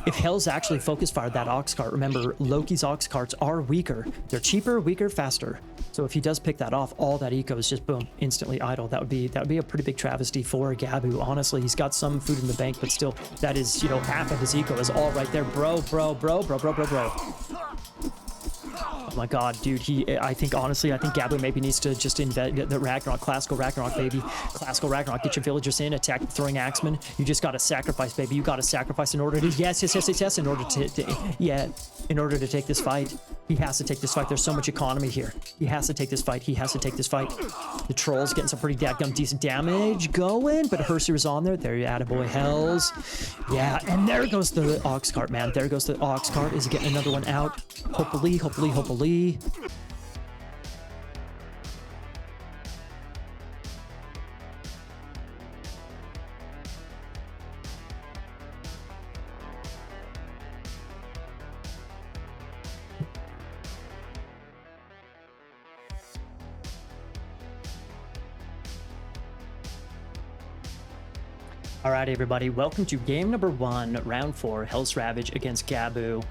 if Hells actually focus fired that Ox Cart, remember, Loki's Ox Carts are weaker. They're cheaper, weaker, faster. So if he does pick that off, all that eco is just boom, instantly idle. That would be a pretty big travesty for Gabu. Honestly, he's got some food in the bank, but still, that is, you know, half of his eco is all right there, bro. Oh my god, dude, I think Gabu maybe needs to just invent the Ragnarok, classical Ragnarok, baby. Classical Ragnarok, get your villagers in, attack the throwing axeman. You just gotta sacrifice, baby. You gotta sacrifice in order to, yes, in order in order to take this fight. He has to take this fight. There's so much economy here. He has to take this fight. The troll's getting some pretty dadgum decent damage going, but Hersier is on there. There you attaboy, Hells. Yeah, and there goes the Ox Cart, man. There goes the Ox Cart. Is he getting another one out? Hopefully. All right, everybody, welcome to game number 1, round 4, Hell's Ravage against Gabu.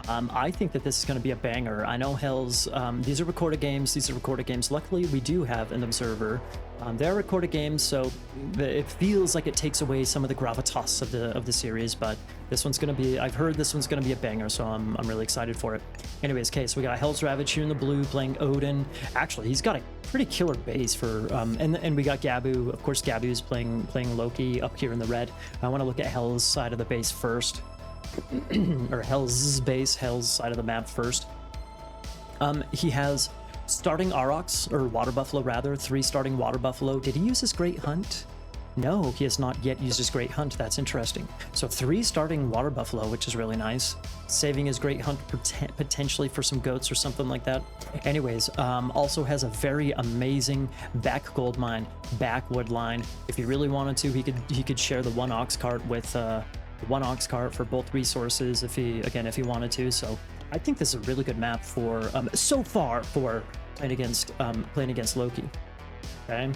I think that this is going to be a banger. I know Hell's, these are recorded games. Luckily, we do have an observer. They're recorded games, so it feels like it takes away some of the gravitas of the series, but this one's going to be, I've heard this one's going to be a banger, so I'm really excited for it. Anyways, okay, so we got Hell's Ravage here in the blue playing Odin. Actually, he's got a pretty killer base for, and we got Gabu. Of course, Gabu's playing Loki up here in the red. I want to look at Hell's side of the base first. Or Hell's side of the map first. He has starting Aurochs, or Water Buffalo rather, 3 starting Water Buffalo. Did he use his Great Hunt? No, he has not yet used his Great Hunt. That's interesting. So 3 starting Water Buffalo, which is really nice. Saving his Great Hunt potentially for some goats or something like that. Anyways, also has a very amazing back gold mine, back wood line. If he really wanted to, he could share the 1 Ox Cart with one Ox Cart for both resources if he wanted to. So I think this is a really good map for so far for playing against Loki. Okay.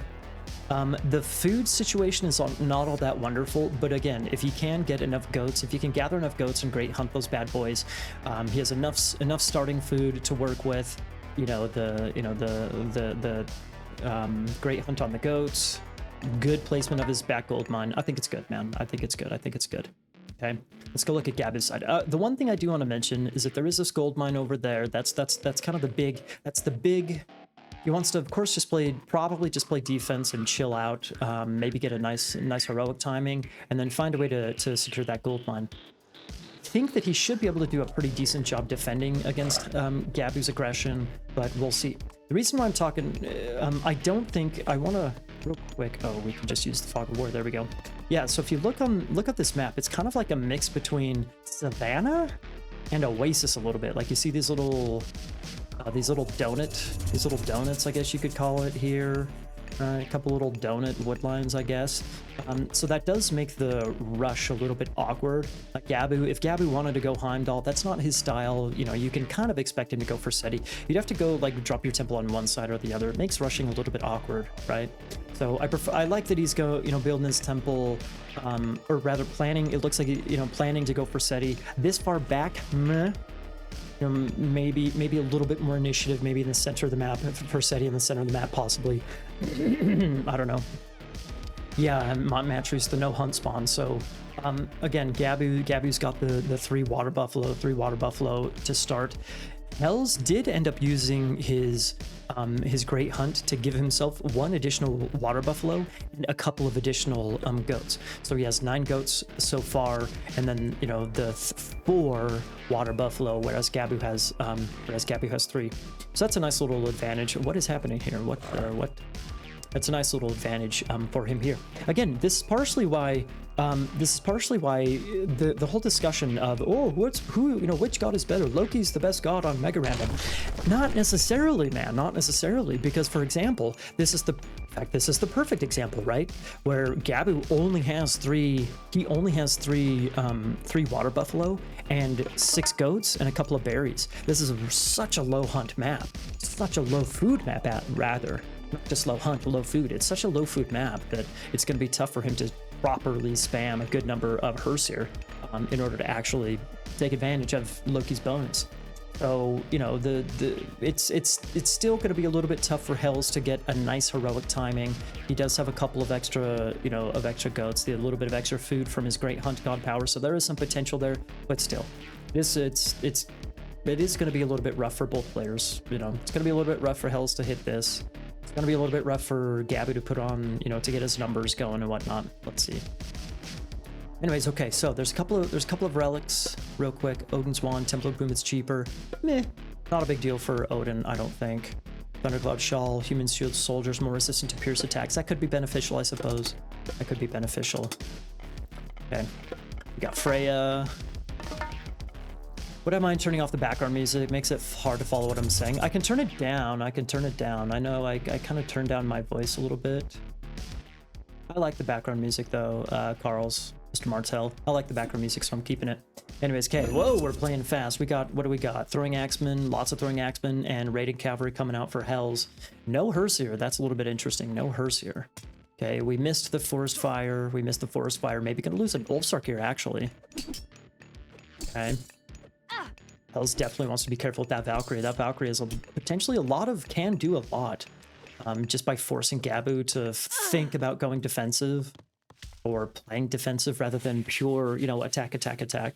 The food situation is not all that wonderful, but again, if you can get enough goats, if you can gather enough goats and Great Hunt those bad boys, he has enough starting food to work with. You know, the Great Hunt on the goats, good placement of his back gold mine. I think it's good, man. I think it's good. Okay, let's go look at Gabu's side. The one thing I do want to mention is that there is this gold mine over there. That's kind of the big. He wants to, of course, probably just play defense and chill out. Maybe get a nice heroic timing, and then find a way to secure that gold mine. I think that he should be able to do a pretty decent job defending against Gabu's aggression, but we'll see. The reason why I'm talking, I don't think I want to real quick. Oh, we can just use the Fog of War. There we go. Yeah. So if you look at this map, it's kind of like a mix between Savannah and Oasis a little bit. Like you see these little donuts, I guess you could call it here. A couple little donut wood lines, I guess. So that does make the rush a little bit awkward. Like if Gabu wanted to go Heimdall, that's not his style. You know, you can kind of expect him to go for Seti. You'd have to go like drop your temple on one side or the other. It makes rushing a little bit awkward, right? So I like that he's building his temple, or rather planning. It looks like planning to go for Seti. This far back, meh. Maybe a little bit more initiative, maybe in the center of the map, for Seti in the center of the map, possibly. I don't know. Yeah, Matry's the no hunt spawn, so again, Gabu's got the 3 water buffalo to start. Hells did end up using his Great Hunt to give himself 1 additional water buffalo and a couple of additional goats. So he has 9 goats so far, and then the 4 water buffalo, whereas Gabu has 3. So that's a nice little advantage. What is happening here? What? That's a nice little advantage for him here. Again, this is partially why the whole discussion of which god is better? Loki's the best god on Mega Random. Not necessarily, man. Not necessarily, because for example, this is the perfect example, right? Where Gabu only has 3. He only has 3 water buffalo and 6 goats and a couple of berries. This is such a low hunt map. Such a low food map, rather. Not just low hunt, low food. It's such a low food map that it's going to be tough for him to properly spam a good number of Hersier. in order to actually take advantage of Loki's bonus. So, you know, it's still going to be a little bit tough for Hells to get a nice heroic timing. He does have a couple of extra, you know, goats, a little bit of extra food from his great hunt god power. So there is some potential there, but still, it is going to be a little bit rough for both players. You know, it's going to be a little bit rough for Hells to hit this. It's going to be a little bit rough for Gabu to put on, you know, to get his numbers going and whatnot. Let's see. Anyways, okay, so there's a couple of relics real quick. Odin's Wand, Temple of Boom, it's cheaper. Meh, not a big deal for Odin, I don't think. Thundercloud Shawl, Human Shield Soldiers, more resistant to pierce attacks. That could be beneficial, I suppose. That could be beneficial. Okay, we got Freya. Would I mind turning off the background music? It makes it hard to follow what I'm saying. I can turn it down. I know I kind of turned down my voice a little bit. I like the background music though, Carl's. Mr. Martell. I like the background music, so I'm keeping it. Anyways, okay, whoa, we're playing fast. We got, what do we got? Throwing Axemen, lots of Throwing Axemen, and Raiding Cavalry coming out for Hells. No Hearse that's a little bit interesting. No Hearse. Okay, we missed the Forest Fire. Maybe gonna lose an Ulfsark here, actually. Okay. Hells definitely wants to be careful with that Valkyrie. That Valkyrie is potentially can do a lot. Just by forcing Gabu to think about going defensive. Or playing defensive rather than pure, you know, attack. So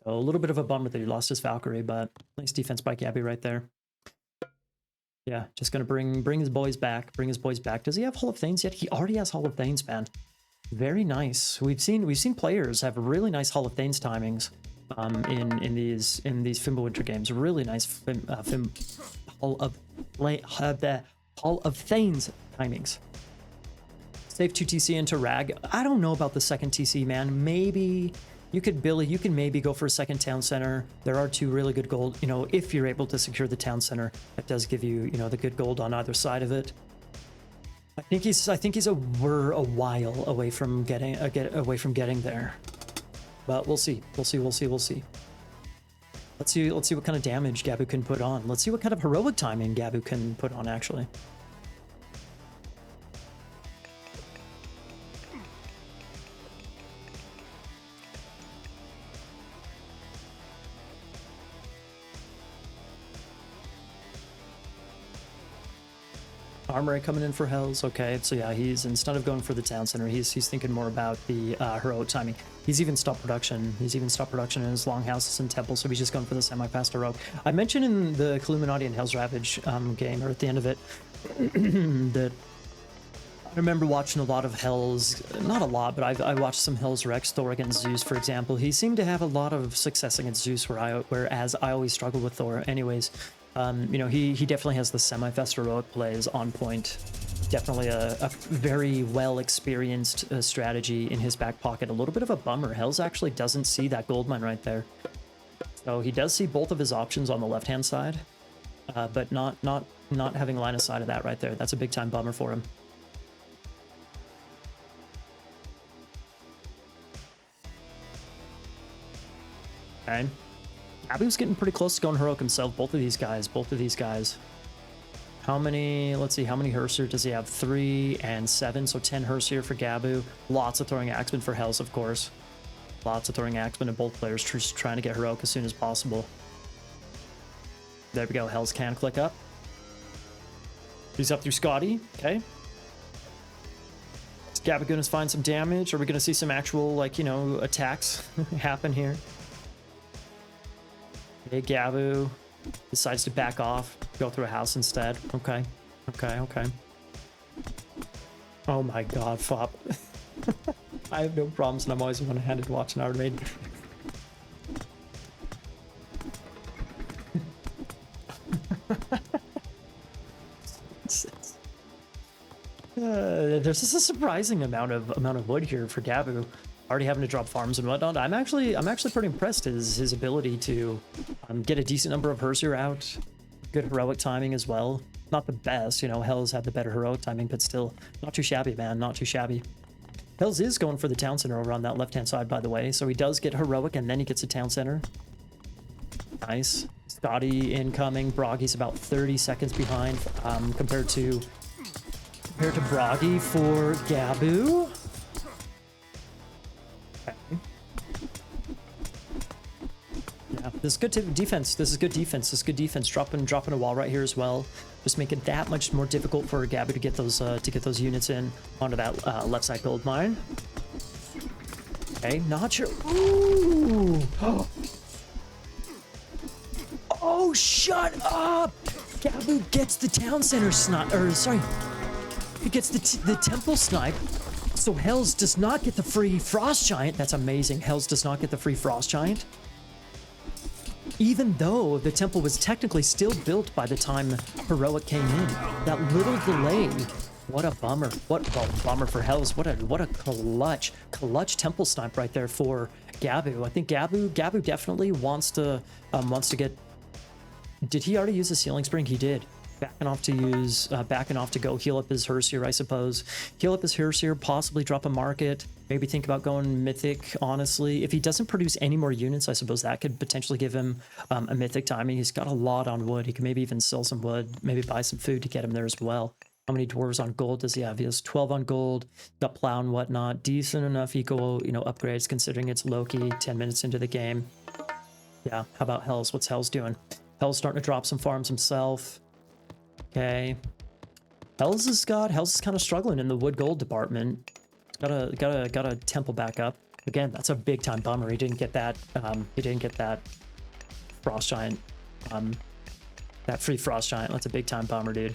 a little bit of a bummer that he lost his Valkyrie, but nice defense by Gabby right there. Yeah, just gonna bring his boys back. Does he have Hall of Thanes yet? He already has Hall of Thanes, man. Very nice. We've seen players have really nice Hall of Thanes timings in these Fimbulwinter games. Really nice Hall of Thanes timings. Save 2 TC into Rag. I don't know about the second TC, man. Maybe you could, Billy, you can maybe go for a second town center. There are 2 really good gold, you know, if you're able to secure the town center. That does give you, you know, the good gold on either side of it. I think he's we're a while away from getting there. But we'll see. Let's see what kind of damage Gabu can put on. Let's see what kind of heroic timing Gabu can put on, actually. Armory coming in for Hells. Okay, so yeah, he's, instead of going for the town center, he's thinking more about the heroic timing. He's even stopped production in his longhouses and temples, so he's just going for the semi-fast heroic. I mentioned in the Illuminati and Hell's Ravage game, or at the end of it, that I remember watching a lot of Hells, not a lot, but I watched some Hells Rex Thor against Zeus, for example. He seemed to have a lot of success against Zeus, whereas I always struggled with Thor. Anyways, you know, he definitely has the semi-fast heroic plays on point. Definitely a very well-experienced strategy in his back pocket. A little bit of a bummer. Hells actually doesn't see that gold mine right there. So he does see both of his options on the left-hand side, but not having line of sight of that right there. That's a big-time bummer for him. Okay. Abu's getting pretty close to going heroic himself. Both of these guys. How many, let's see, how many Hearser does he have? 3 and 7, so 10 Hearser for Gabu. Lots of Throwing Axemen for Hells, of course. Lots of Throwing Axemen, and both players just trying to get heroic as soon as possible. There we go, Hells can click up. He's up through Scotty, okay. Is Gabu gonna find some damage? Are we gonna see some actual, like, you know, attacks happen here? Okay, Gabu decides to back off, go through a house instead. Okay. Oh my god, Fop. I have no problems, and I'm always one-handed watching Iron Maiden. There's just a surprising amount of wood here for Gabu. Already having to drop farms and whatnot. I'm actually pretty impressed his ability to get a decent number of Hearser out. Good heroic timing as well. Not the best, you know, Hells had the better heroic timing, but still not too shabby, man, not too shabby. Hells is going for the town center over on that left-hand side, by the way, so he does get heroic and then he gets a town center. Nice. Scotty incoming. Broggy's about 30 seconds behind compared to Broggy for Gabu. Yeah, this is good defense. This is good defense. This is good defense. Dropping a wall right here as well. Just make it that much more difficult for Gabu to get those units in onto that left side gold mine. Okay, not sure. Ooh. Oh, shut up! Gabu gets the town center snipe, or sorry, he gets the temple snipe. So Hells does not get the free Frost Giant. That's amazing. Hells does not get the free Frost Giant. Even though the temple was technically still built by the time Heroic came in. That little delay. What a bummer. What a bummer for Hells. What a clutch temple snipe right there for Gabu. I think Gabu definitely wants to get. Did he already use the Sealing Spring? He did. Backing off to go heal up his Herseer, I suppose. Heal up his Herseer, possibly drop a market. Maybe think about going Mythic, honestly. If he doesn't produce any more units, I suppose that could potentially give him a Mythic timing. He's got a lot on wood. He can maybe even sell some wood, maybe buy some food to get him there as well. How many dwarves on gold does he have? He has 12 on gold, got plow and whatnot. Decent enough eco, upgrades considering it's Loki 10 minutes into the game. Yeah, how about Hells? What's Hells doing? Hells starting to drop some farms himself. Okay. Hells is kind of struggling in the wood gold department. Got a temple back up. Again, that's a big time bummer. He didn't get that Frost Giant. That free Frost Giant. That's a big time bummer, dude.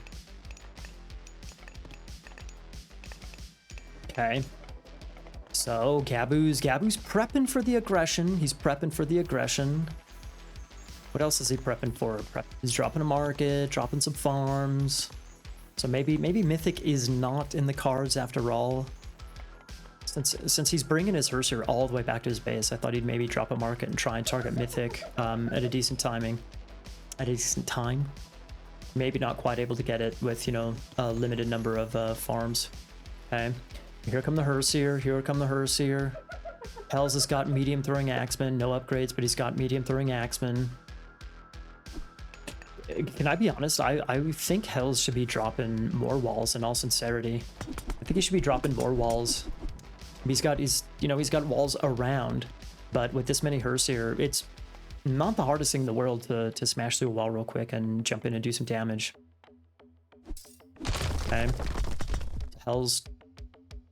Okay. So Gabu's prepping for the aggression. He's prepping for the aggression. What else is he prepping for? He's dropping a market, dropping some farms. So maybe Mythic is not in the cards after all. Since he's bringing his Herseer all the way back to his base, I thought he'd maybe drop a market and try and target Mythic at a decent timing. At a decent time. Maybe not quite able to get it with, a limited number of farms. Okay. Here come the Herseer. Here come the Herseer. Hells has got medium throwing axemen. No upgrades, but he's got medium throwing axemen. Can I be honest? I think Hells should be dropping more walls in all sincerity. I think he should be dropping more walls. He's got walls around, but with this many Herseer, it's not the hardest thing in the world to smash through a wall real quick and jump in and do some damage. Okay. Hells,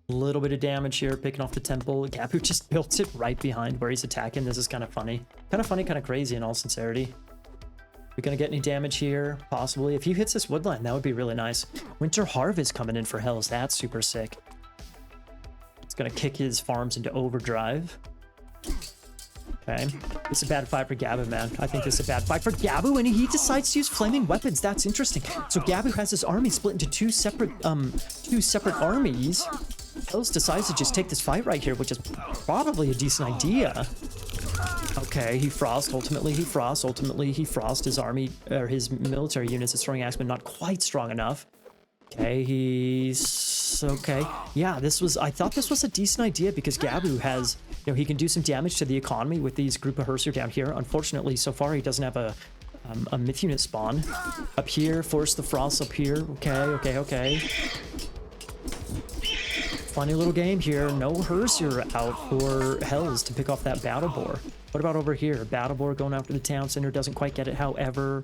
a little bit of damage here, picking off the temple. Gabu just built it right behind where he's attacking. This is kind of funny. Kind of crazy in all sincerity. We're gonna get any damage here, possibly. If he hits this woodland, that would be really nice. Winter Harvest coming in for Hells. That's super sick. It's gonna kick his farms into overdrive. Okay. This is a bad fight for Gabu, man. I think this is a bad fight for Gabu, and he decides to use flaming weapons. That's interesting. So Gabu has his army split into two separate armies. Hells decides to just take this fight right here, which is probably a decent idea. Okay, he frost. Ultimately, he frost. His army, or his military units, his throwing axemen, not quite strong enough. Okay, he's okay. Yeah, I thought this was a decent idea because Gabu has, he can do some damage to the economy with these group of Herseer down here. Unfortunately, so far he doesn't have a myth unit spawn up here. Force the frost up here. Okay. Funny little game here. No Herseer out for Hells to pick off that Battle Boar. What about over here? Battle Boar going after the town center, doesn't quite get it. However,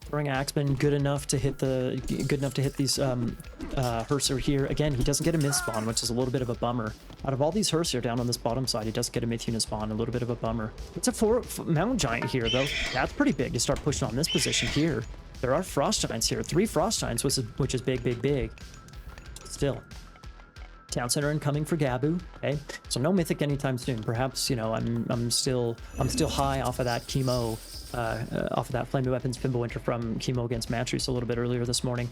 throwing axeman good enough to hit these Herseer here. Again, he doesn't get a myth spawn, which is a little bit of a bummer. Out of all these Herseer down on this bottom side, he doesn't get a myth unit spawn. A little bit of a bummer. It's a 4 mountain giant here though. That's pretty big to start pushing on this position here. There are frost giants here. 3 frost giants, which is big. Still. Town center incoming for Gabu. Okay, so no mythic anytime soon. Perhaps I'm still high off of that chemo, off of that flaming weapons Fimbulwinter from chemo against Matreus a little bit earlier this morning.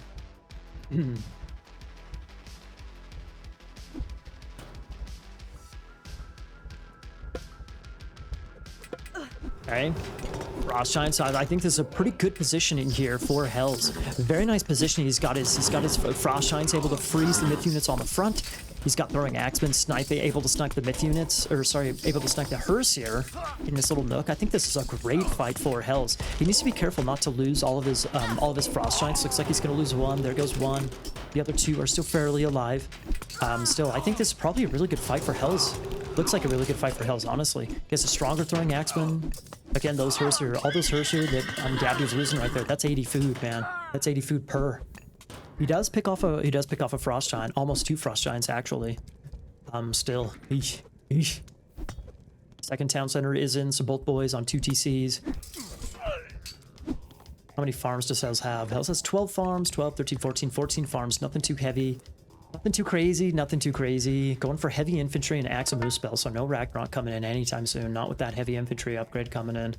Okay. Frost Giants. I think this is a pretty good positioning here for Hells. Very nice positioning. He's got his Frost Giants able to freeze the myth units on the front. He's got throwing axemen, able to snipe the myth units, able to snipe the Herseer in this little nook. I think this is a great fight for Hells. He needs to be careful not to lose all of his Frost Giants. Looks like he's going to lose one. There goes one. The other 2 are still fairly alive. Still, I think this is probably a really good fight for Hells. Looks like a really good fight for Hells, honestly. He has a stronger throwing axeman. Again, those Herser, all those Herser that Gabu's losing right there. That's 80 food, man. That's 80 food per. He does pick off a Frost Giant, almost 2 Frost Giants actually. Still. Eesh. Eesh. Second town center is in, so both boys on 2 TCs. How many farms does Hells have? Hells has 12 farms, 12, 13, 14 farms. Nothing too heavy. Nothing too crazy, nothing too crazy. Going for heavy infantry and axe and moose spell, so no Ragnarok coming in anytime soon. Not with that heavy infantry upgrade coming in.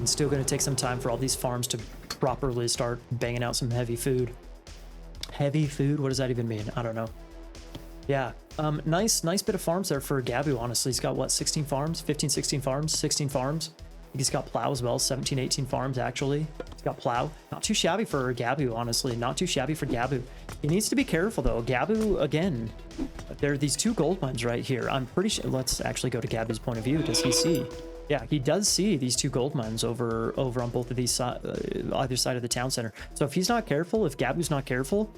Still going to take some time for all these farms to properly start banging out some heavy food. Heavy food? What does that even mean? I don't know. Yeah, nice bit of farms there for Gabu, honestly. He's got, what, 16 farms? 15, 16 farms? 16 farms? He's got plow as well, 17, 18 farms actually. He's got plow. Not too shabby for Gabu, honestly. Not too shabby for Gabu. He needs to be careful though. Gabu, again, there are these 2 gold mines right here. I'm pretty sure, let's actually go to Gabu's point of view. Does he see? Yeah, he does see these 2 gold mines over on both of these either side of the town center. So if he's not careful, if Gabu's not careful,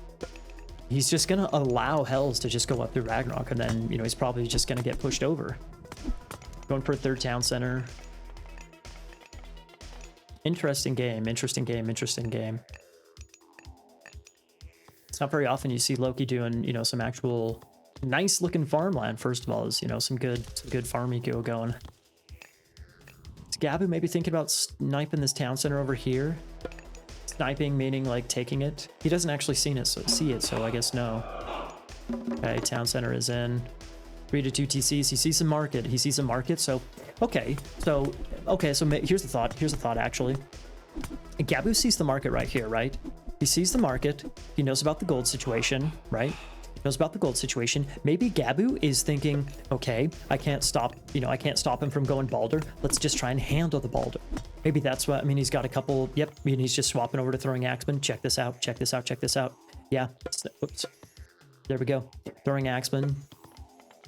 he's just gonna allow Hells to just go up through Ragnarok, and then, you know, he's probably just gonna get pushed over. Going for a 3rd town center. Interesting game, interesting game, interesting game. It's not very often you see Loki doing, you know, some actual nice looking farmland. First of all, is, you know, some good farm eco going. Is Gabu maybe thinking about sniping this town center over here? Sniping meaning like taking it. He doesn't actually see it, so I guess no. Okay, town center is in. 3 to 2 TCs. He sees some market. He sees some market. So okay, so here's the thought actually. Gabu sees the market right here, right? He sees the market. He knows about the gold situation, right? He knows about the gold situation. Maybe Gabu is thinking, okay, I can't stop him from going Balder. Let's just try and handle the Balder. Maybe that's what, I mean, he's got a couple, yep, I mean, he's just swapping over to throwing axeman. Check this out, check this out, check this out. Yeah, oops. There we go. Throwing axeman.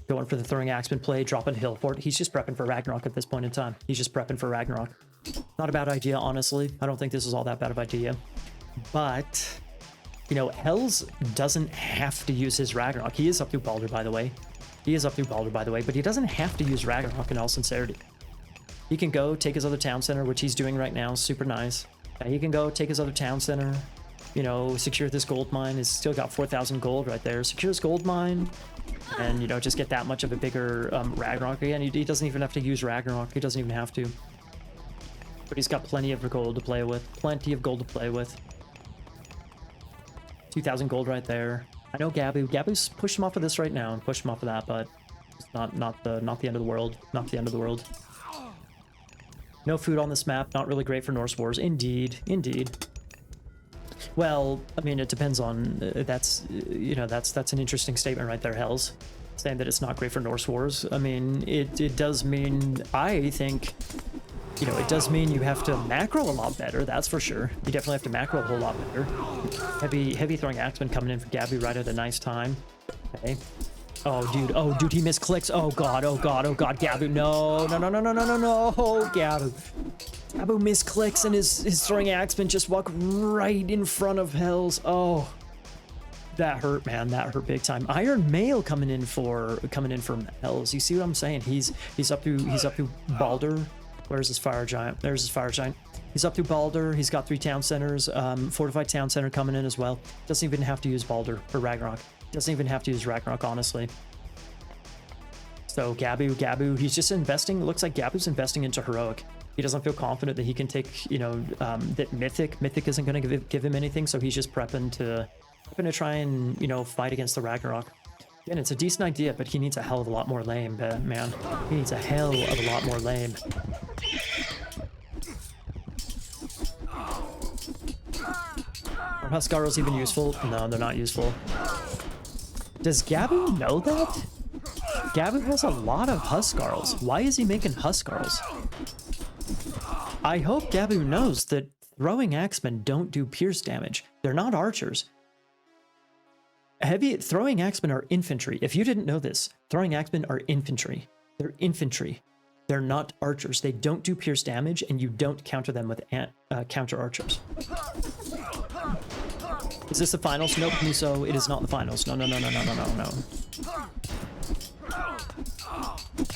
Going for the throwing axeman play, dropping hill fort. He's just prepping for Ragnarok at this point in time. He's just prepping for Ragnarok. Not a bad idea, honestly. I don't think this is all that bad of an idea. But, you know, Hells doesn't have to use his Ragnarok. He is up through Balder, by the way. He is up through Balder, by the way, but he doesn't have to use Ragnarok in all sincerity. He can go take his other town center, which he's doing right now. Super nice. He can go take his other town center, you know, secure this gold mine. He's still got 4,000 gold right there. Secure his gold mine. And, you know, just get that much of a bigger Ragnarok. Again, he doesn't even have to use Ragnarok. He doesn't even have to. But he's got plenty of gold to play with. Plenty of gold to play with. 2,000 gold right there. I know Gabu's pushed him off of this right now and pushed him off of that, but it's not the end of the world. Not the end of the world. No food on this map. Not really great for Norse Wars. Indeed. Indeed. Well, I mean, it depends on, that's an interesting statement right there, Hells. Saying that it's not great for Norse Wars. I mean, it does mean, I think, you know, it does mean you have to macro a lot better, that's for sure. You definitely have to macro a whole lot better. Heavy throwing axeman coming in for Gabu right at a nice time. Okay. Oh, dude, he misclicks. Oh, God, Gabu, no, Gabu. Gabu misclicks and his throwing axeman just walk right in front of Hells. Oh, that hurt, man. That hurt big time. Iron Mail coming in for Hells. You see what I'm saying? He's up through Balder. Where's his fire giant? There's his fire giant. He's up through Balder. He's got 3 town centers. Fortified town center coming in as well. Doesn't even have to use Balder for Ragnarok. Doesn't even have to use Ragnarok, honestly. So Gabu, he's just investing. It looks like Gabu's investing into heroic. He doesn't feel confident that he can take, you know, that mythic isn't going to give him anything. So he's just prepping to try and, you know, fight against the Ragnarok. And it's a decent idea, but he needs a hell of a lot more lame, man. He needs a hell of a lot more lame. Are Huskarls even useful? No, they're not useful. Does Gabu know that? Gabu has a lot of Huskarls. Why is he making Huskarls? I hope Gabu knows that throwing axemen don't do pierce damage. They're not archers. Throwing axemen are infantry. If you didn't know this, throwing axemen are infantry. They're infantry. They're not archers. They don't do pierce damage, and you don't counter them with counter archers. Is this the finals? Nope, Muso. It is not the finals. No.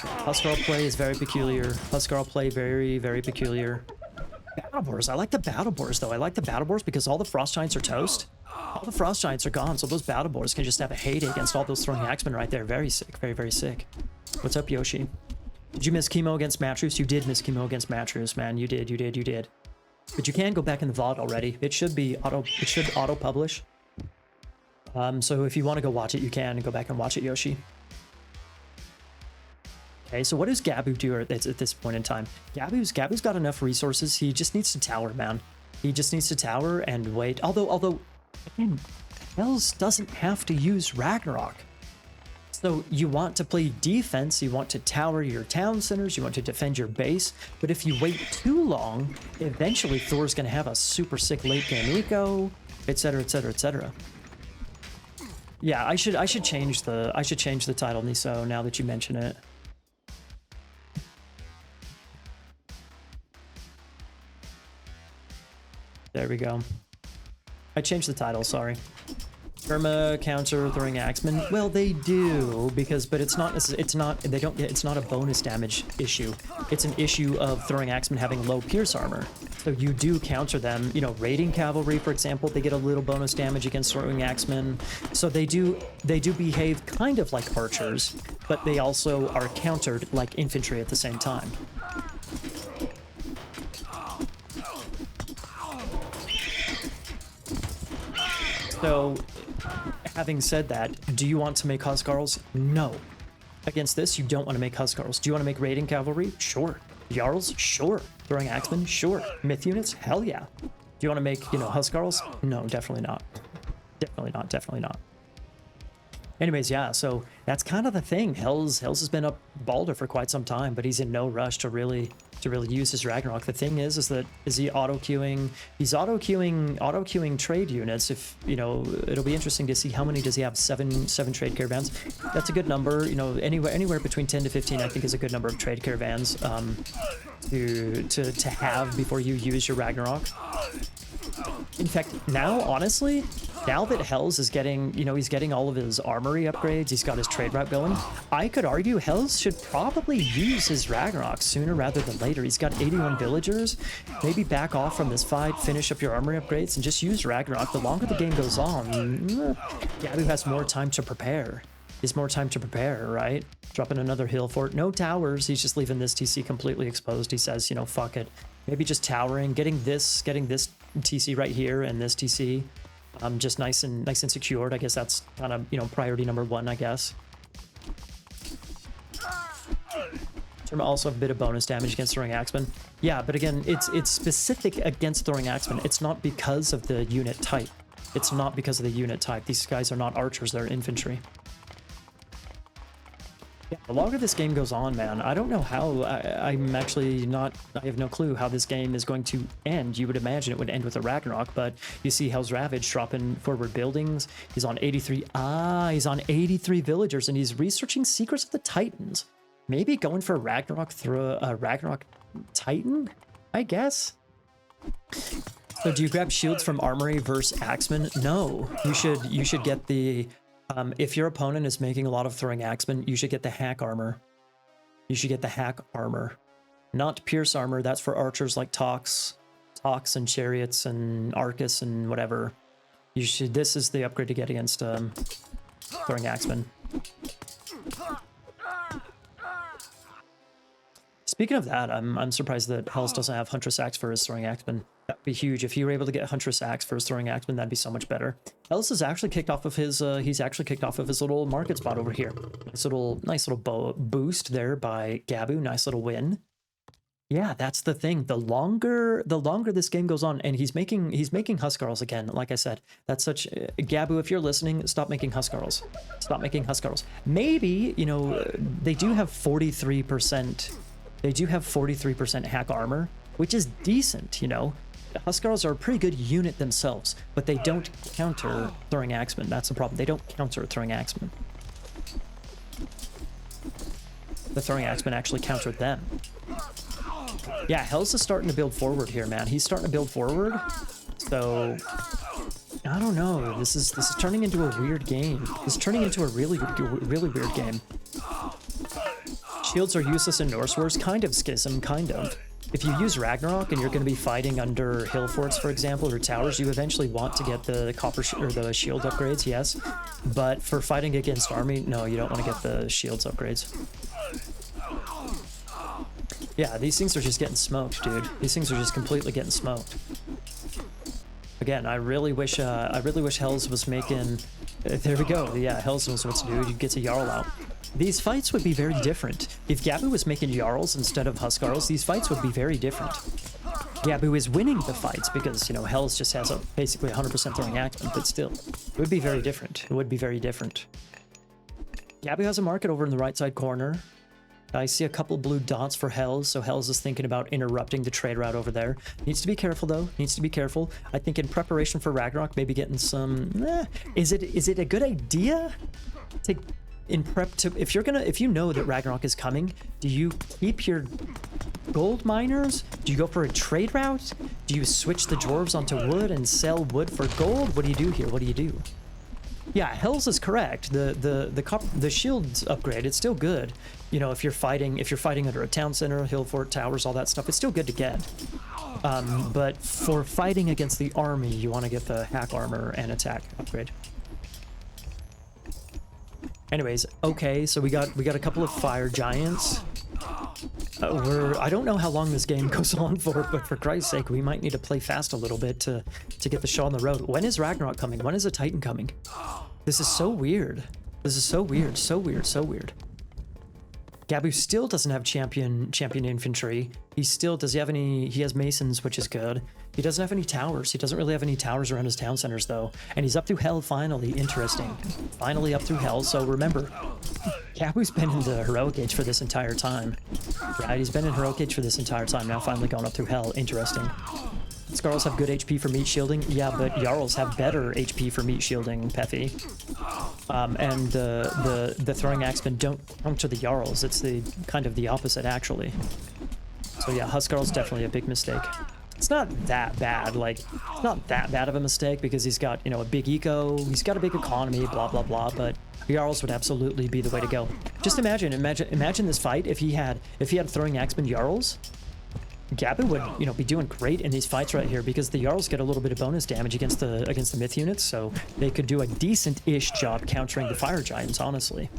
Huskarl play is very peculiar. Huskarl play very, very peculiar. Battle Boars. I like the Battle Boars, though. I like the Battle Boars because all the Frost Giants are toast. All the Frost Giants are gone, so those Battle Boars can just have a heyday against all those throwing axemen right there. Very sick. Very, very sick. What's up, Yoshi? Did you miss chemo against Matreus? You did miss chemo against Matreus, man. You did, you did, you did. But you can go back in the VOD already. It should be auto-publish. So if you want to go watch it, you can go back and watch it, Yoshi. Okay, so what does Gabu do at this point in time? Gabu's got enough resources. He just needs to tower, man. He just needs to tower and wait. Although, again, Hells doesn't have to use Ragnarok. So you want to play defense, you want to tower your town centers, you want to defend your base, but if you wait too long, eventually Thor's going to have a super sick late game eco, etc, etc, etc. Yeah, I should change the title, Niso, now that you mention it. There we go. I changed the title, sorry. Irma counter throwing axemen. Well, they do but it's not a bonus damage issue. It's an issue of throwing axemen having low pierce armor. So you do counter them. You know, raiding cavalry, for example, they get a little bonus damage against throwing axemen. So they do behave kind of like archers, but they also are countered like infantry at the same time. So, having said that, do you want to make Huskarls? No. Against this, you don't want to make Huskarls. Do you want to make raiding cavalry? Sure. Jarls? Sure. Throwing axemen? Sure. Myth units? Hell yeah. Do you want to make, Huskarls? No, definitely not. Definitely not. Definitely not. Anyways, yeah, so that's kind of the thing. Hells has been up Balder for quite some time, but he's in no rush to really use his Ragnarok. The thing is he auto-queuing? He's auto-queuing trade units. If it'll be interesting to see how many does he have. Seven trade caravans. That's a good number. Anywhere between 10 to 15, I think, is a good number of trade caravans to have before you use your Ragnarok. In fact, now, honestly, now that Hells is getting, he's getting all of his armory upgrades, he's got his trade route going, I could argue Hells should probably use his Ragnarok sooner rather than later. He's got 81 villagers. Maybe back off from this fight, finish up your armory upgrades, and just use Ragnarok. The longer the game goes on, Gabu has more time to prepare. Is more time to prepare, right? Dropping another hill fort. No towers. He's just leaving this TC completely exposed. He says, fuck it. Maybe just towering, getting this TC right here and this TC just nice and secured. I guess that's kind of, priority number one, I guess. Terma also have a bit of bonus damage against throwing axemen. Yeah, but again, it's specific against throwing axemen. It's not because of the unit type. It's not because of the unit type. These guys are not archers, they're infantry. Yeah, the longer this game goes on, man, I don't know how. I'm actually not. I have no clue how this game is going to end. You would imagine it would end with a Ragnarok, but you see Hell's Ravage dropping forward buildings. He's on 83. He's on 83 villagers, and he's researching Secrets of the Titans. Maybe going for a Ragnarok through a Ragnarok Titan, I guess. So do you grab shields from Armory versus Axeman? No, you should get the. If your opponent is making a lot of throwing axemen, you should get the hack armor. You should get the hack armor, not pierce armor. That's for archers like Tox and Chariots and Arcus and whatever. This is the upgrade to get against throwing axemen. Speaking of that, I'm surprised that Hells doesn't have Huntress Axe for his throwing axemen. That'd be huge. If you were able to get Huntress Axe for his throwing axemen, that'd be so much better. Hells has actually kicked off of his little market spot over here. Nice little boost there by Gabu. Nice little win. Yeah, that's the thing. The longer this game goes on, and he's making Huskarls again. Like I said, that's such Gabu. If you're listening, stop making Huskarls. Stop making Huskarls. Maybe they do have 43%. They do have 43% hack armor, which is decent. Huskarls are a pretty good unit themselves, but they don't counter throwing axemen. That's the problem. They don't counter throwing axemen. The throwing axemen actually countered them. Yeah, Hells is starting to build forward here, man. He's starting to build forward. So I don't know. This is turning into a weird game. It's turning into a really weird game. Shields are useless in Norse Wars, kind of Schism, kind of. If you use Ragnarok and you're going to be fighting under hill forts, for example, or towers, you eventually want to get the or the shield upgrades, yes. But for fighting against army, no, you don't want to get the shields upgrades. Yeah, these things are just getting smoked, dude. These things are just completely getting smoked. Again, I really wish Hells was making. There we go. Yeah, Hells knows what to do. He gets a Jarl out. These fights would be very different. If Gabu was making Jarls instead of Huskarls, these fights would be very different. Gabu is winning the fights because, you know, Hells just has a basically 100% throwing axeman, but still, it would be very different. It would be very different. Gabu has a market over in the right side corner. I see a couple blue dots for Hells, so Hells is thinking about interrupting the trade route over there. Needs to be careful, though. Needs to be careful. I think in preparation for Ragnarok, maybe getting some... Is it a good idea to... In prep to, if you know that Ragnarok is coming, do you keep your gold miners? Do you go for a trade route? Do you switch the dwarves onto wood and sell wood for gold? What do you do here? What do you do? Yeah, Hells is correct. The shields upgrade, it's still good. You know, if you're fighting under a town center, hill fort, towers, all that stuff, it's still good to get. But for fighting against the army, you want to get the hack armor and attack upgrade. Anyways, okay, so we got a couple of fire giants. I don't know how long this game goes on for, but for Christ's sake, we might need to play fast a little bit to get the show on the road. When is Ragnarok coming? When is a Titan coming? This is so weird. This is so weird, so weird, so weird. Gabu still doesn't have champion infantry. He has masons, which is good. He doesn't have any towers. He doesn't really have any towers around his town centers, though. And he's up through hell, finally. Interesting. Finally up through hell. So remember, Gabu's been in the heroic age for this entire time. Right? He's been in heroic age for this entire time. Now finally going up through hell. Interesting. Skarls have good HP for meat shielding. Yeah, but Jarls have better HP for meat shielding, Peffy. And the throwing axemen don't come to the Jarls. It's the kind of the opposite, actually. So yeah, Huskarl's definitely a big mistake. It's not that bad, like, it's not that bad of a mistake because he's got, you know, a big eco, he's got a big economy, blah, blah, blah, but Jarls would absolutely be the way to go. Just imagine this fight if he had throwing axemen Jarls. Gabu would, you know, be doing great in these fights right here because the Jarls get a little bit of bonus damage against the myth units, so they could do a decent-ish job countering the fire giants, honestly.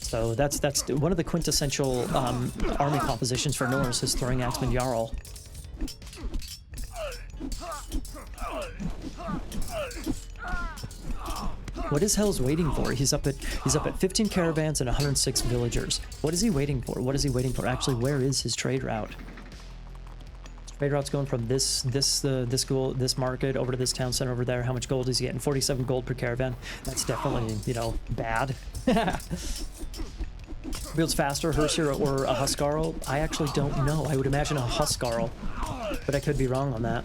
So that's one of the quintessential army compositions for Norse is throwing axeman Jarl. What is Hell's waiting for? He's up at 15 caravans and 106 villagers. What is he waiting for? What is he waiting for? Actually, where is his trade route? Trade route's going from this market over to this town center over there. How much gold is he getting? 47 gold per caravan. That's definitely, you know, bad. Builds faster, Hershir or a Huskarl? I actually don't know. I would imagine a Huskarl, but I could be wrong on that.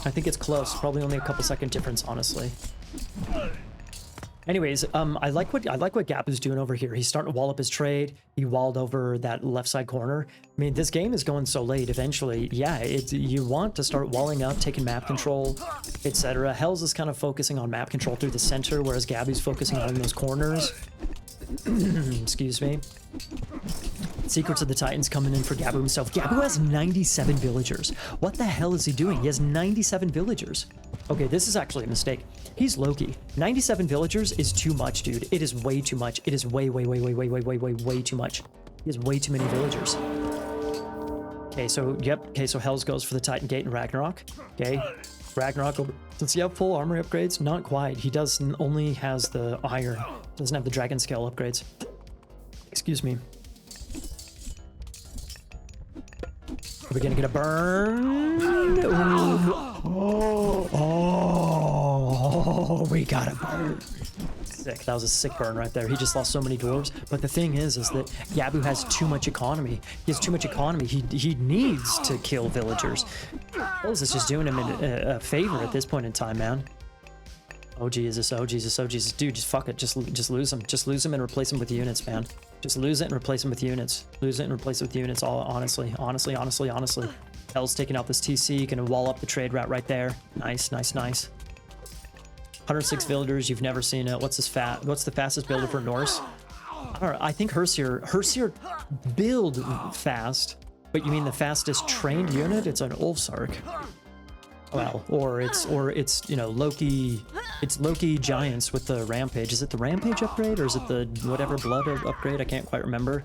I think it's close. Probably only a couple second difference, honestly. Anyways, I like what Gabu's doing over here. He's starting to wall up his trade. He walled over that left side corner. I mean, this game is going so late. Eventually, yeah, you want to start walling up, taking map control, etc. Hells is kind of focusing on map control through the center, whereas Gabu's focusing on those corners. Excuse me. Secrets of the Titans coming in for Gabu himself. Gabu has 97 villagers. What the hell is he doing? He has 97 villagers. Okay, this is actually a mistake. He's Loki. 97 villagers is too much, dude. It is way too much. It is way too much. He has way too many villagers. Okay, so, yep. Okay, so Hells goes for the Titan Gate and Ragnarok. Okay, Ragnarok over. Does he have full armor upgrades? Not quite. He only has the iron. Doesn't have the dragon scale upgrades. Excuse me. Are we gonna get a burn? Oh, we got a burn. Sick. That was a sick burn right there. He just lost so many dwarves. But the thing is that Gabu has too much economy. He has too much economy. He needs to kill villagers. Hells is just doing him a favor at this point in time, man. Oh Jesus, oh Jesus, oh Jesus. Dude, just fuck it. Just lose him. Just lose him and replace him with units, man. Just lose it and replace him with units. Lose it and replace it with units, all honestly. Hell's taking out this TC, gonna wall up the trade route right there. Nice. 106 villagers, you've never seen it. What's the fastest builder for Norse? I don't know, I think Hersier build fast, but you mean the fastest trained unit? It's an Ulfsark. Well, or it's you know, Loki, it's Loki Giants with the Rampage. Is it the Rampage upgrade or is it the whatever blood upgrade? I can't quite remember.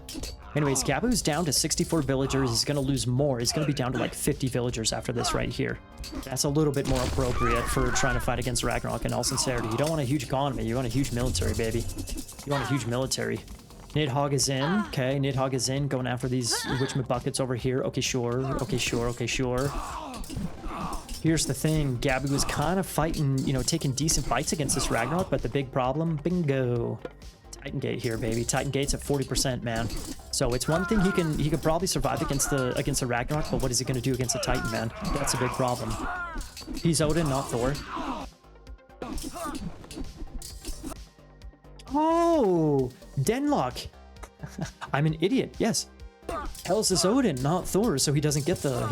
Anyways, Gabu's down to 64 villagers. He's going to lose more. He's going to be down to like 50 villagers after this right here. That's a little bit more appropriate for trying to fight against Ragnarok in all sincerity. You don't want a huge economy. You want a huge military, baby. You want a huge military. Nidhogg is in. Okay, Nidhogg is in, going after these Witchman buckets over here. Okay, sure. Okay, sure. Okay, sure. Here's the thing, Gabu was kind of fighting, you know, taking decent fights against this Ragnarok, but the big problem, bingo. Titan Gate here, baby. Titan Gate's at 40%, man. So it's one thing he could probably survive against the Ragnarok, but what is he gonna do against a Titan, man? That's a big problem. He's Odin, not Thor. Oh, Denlock. I'm an idiot. Yes. Hel's is Odin, not Thor, so he doesn't get the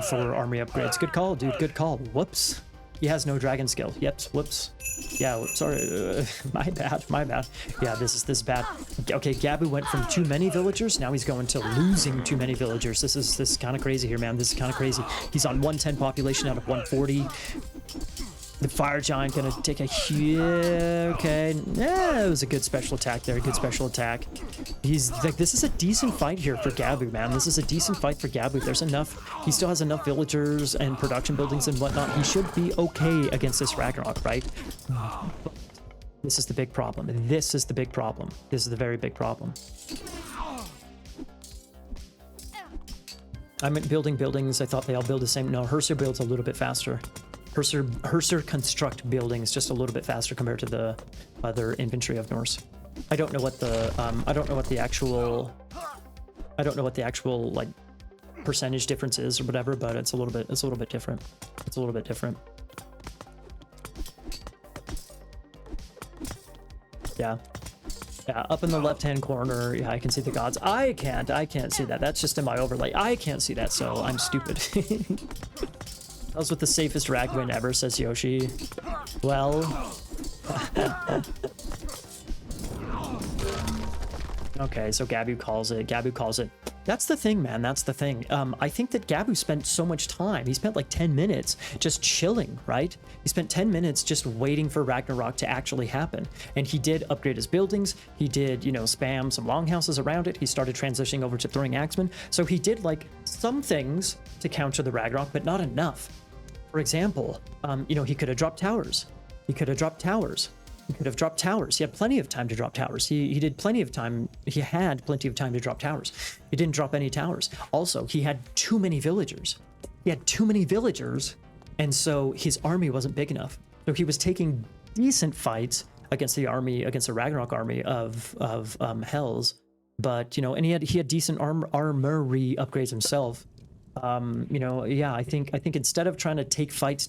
Thor army upgrades. Good call, dude. Good call. Whoops. He has no dragon skill. Yep. Whoops. Yeah. Sorry. My bad. My bad. Yeah. This is bad. Okay. Gabu went from too many villagers. Now he's going to losing too many villagers. This is kind of crazy here, man. This is kind of crazy. He's on 110 population out of 140. The fire giant gonna take a huge... Okay, yeah, it was a good special attack there. Good special attack. He's like, this is a decent fight here for Gabu, man. This is a decent fight for Gabu. There's enough. He still has enough villagers and production buildings and whatnot. He should be okay against this Ragnarok, right? But this is the big problem. This is the big problem. This is the very big problem. I'm building buildings. I thought they all build the same. No, Herser builds a little bit faster. Herser construct buildings just a little bit faster compared to the other infantry of Norse. I don't know what the actual like percentage difference is or whatever, but it's a little bit different. It's a little bit different. Yeah. Yeah, up in the left-hand corner, yeah, I can see the gods. I can't see that. That's just in my overlay. I can't see that, so I'm stupid. That was with the safest rag win ever, says Yoshi. Well... Okay, so Gabu calls it. Gabu calls it. That's the thing, man. That's the thing. I think that Gabu spent so much time. He spent like 10 minutes just chilling, right? He spent 10 minutes just waiting for Ragnarok to actually happen. And he did upgrade his buildings. He did, you know, spam some longhouses around it. He started transitioning over to throwing axemen. So he did like some things to counter the Ragnarok, but not enough. For example, you know, he could have dropped towers. He could have dropped towers. He could have dropped towers. He had plenty of time to drop towers. He did plenty of time. He had plenty of time to drop towers. He didn't drop any towers. Also, he had too many villagers. He had too many villagers, and so his army wasn't big enough. So he was taking decent fights against the army, against the Ragnarok army of Hells, but you know, and he had decent armory upgrades himself. You know, yeah, I think instead of trying to take fights,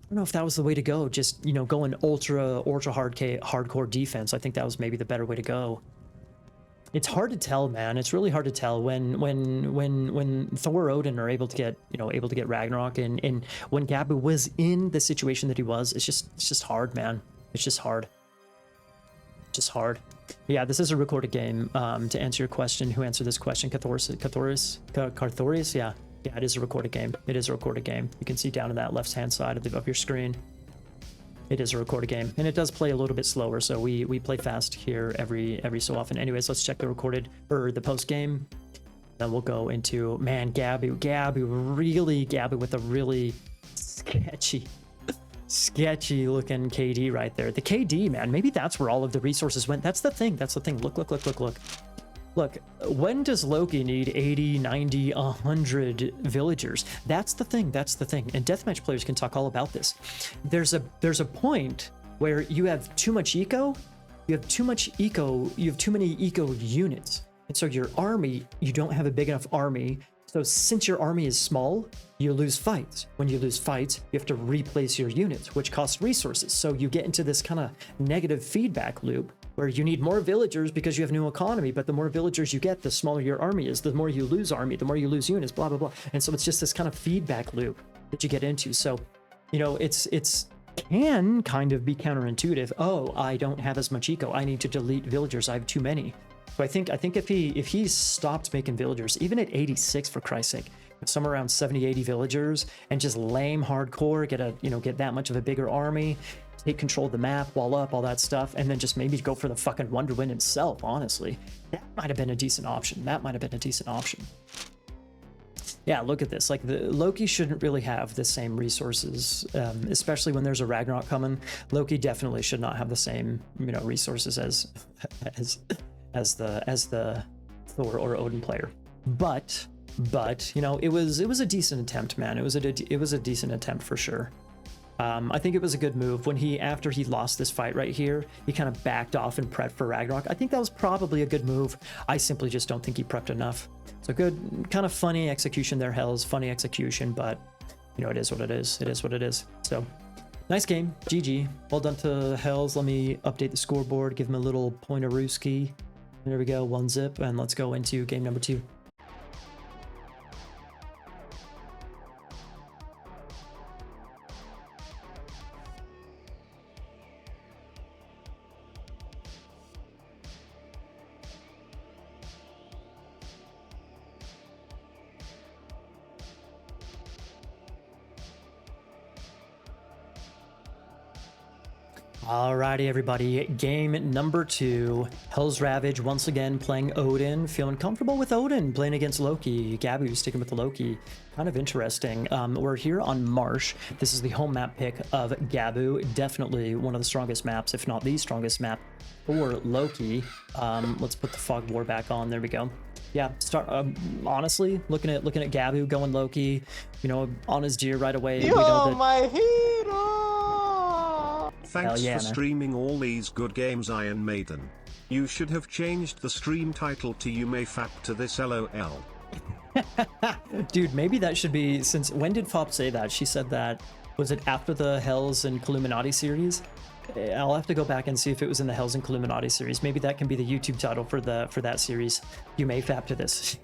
I don't know if that was the way to go. Just, you know, going ultra hardcore defense. I think that was maybe the better way to go. It's hard to tell, man. It's really hard to tell when Thor Odin are able to get Ragnarok, and when Gabu was in the situation that he was. It's just hard, man. It's just hard. Just hard. Yeah, this is a recorded game. To answer your question, who answered this question? Carthorius? Yeah. Yeah, it is a recorded game. It is a recorded game. You can see down in that left-hand side of your screen. It is a recorded game, and it does play a little bit slower, so we play fast here every so often. Anyways, let's check the recorded, or the post-game. Then we'll go into, man, Gabu with a really sketchy looking KD right there. The KD, man, maybe that's where all of the resources went. That's the thing. Look, when does Loki need 80, 90, 100 villagers? That's the thing. And deathmatch players can talk all about this. There's a point where you have too much eco, you have too many eco units. And so your army, you don't have a big enough army. So since your army is small, you lose fights. When you lose fights, you have to replace your units, which costs resources. So you get into this kind of negative feedback loop where you need more villagers because you have new economy, but the more villagers you get, the smaller your army is. The more you lose army, the more you lose units, blah, blah, blah. And so it's just this kind of feedback loop that you get into. So, you know, it's can kind of be counterintuitive. Oh, I don't have as much eco. I need to delete villagers. I have too many. So I think if he stopped making villagers, even at 86 for Christ's sake, somewhere around 70, 80 villagers, and just lame hardcore, get that much of a bigger army, take control of the map, wall up, all that stuff, and then just maybe go for the fucking Wonderwind himself, honestly. That might have been a decent option. Yeah, look at this. Like, the Loki shouldn't really have the same resources, especially when there's a Ragnarok coming. Loki definitely should not have the same, resources as the Thor or Odin player. But it was a decent attempt, man. It was a decent attempt for sure. I think it was a good move when after he lost this fight right here, he kind of backed off and prepped for Ragnarok. I think that was probably a good move. I simply just don't think he prepped enough. So good, kind of funny execution there, Hells. Funny execution, but it is what it is. It is what it is. So nice game. GG. Well done to Hells. Let me update the scoreboard, give him a little pointerooski. There we go, 1-zip, and let's go into game number 2. Alrighty, everybody. Game number 2. Hell's Ravage once again playing Odin. Feeling comfortable with Odin playing against Loki. Gabu sticking with the Loki. Kind of interesting. We're here on Marsh. This is the home map pick of Gabu. Definitely one of the strongest maps, if not the strongest map for Loki. Let's put the Fog War back on. There we go. Yeah, honestly, looking at Gabu going Loki, on his deer right away. You're my hero! Thanks yeah, for streaming all these good games, Iron Maiden. You should have changed the stream title to "You May Fap to This LOL." Dude, maybe that should be, since when did Fop say that? She said that, was it after the Hells and Illuminati series? I'll have to go back and see if it was in the Hells and Illuminati series. Maybe that can be the YouTube title for that series. You may fap to this.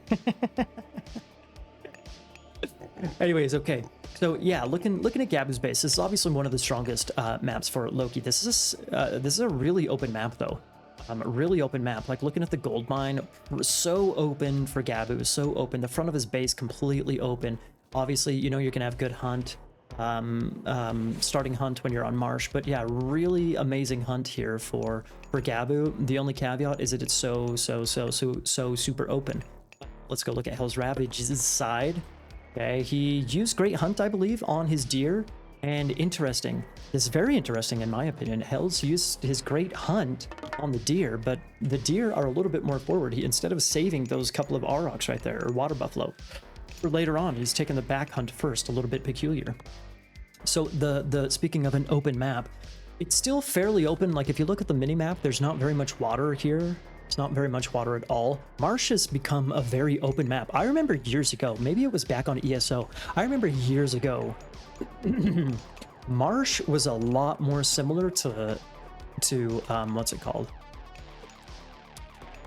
Anyways, okay. So yeah, looking at Gabu's base, this is obviously one of the strongest maps for Loki. This is a really open map though. A really open map. Like looking at the gold mine, so open for Gabu, so open. The front of his base completely open. Obviously, you're gonna have good hunt, starting hunt when you're on Marsh. But yeah, really amazing hunt here for Gabu. The only caveat is that it's so super open. Let's go look at Hell's Ravage's side. Okay, he used Great Hunt, I believe, on his deer. And interesting, this is very interesting in my opinion. Hells used his Great Hunt on the deer, but the deer are a little bit more forward. Instead of saving those couple of Aurochs right there, or Water Buffalo, for later on, he's taking the back hunt first, a little bit peculiar. So speaking of an open map, it's still fairly open. Like if you look at the mini map, there's not very much water here. It's not very much water at all. Marsh has become a very open map. I remember years ago, maybe it was back on ESO. I remember years ago, Marsh was a lot more similar to what's it called?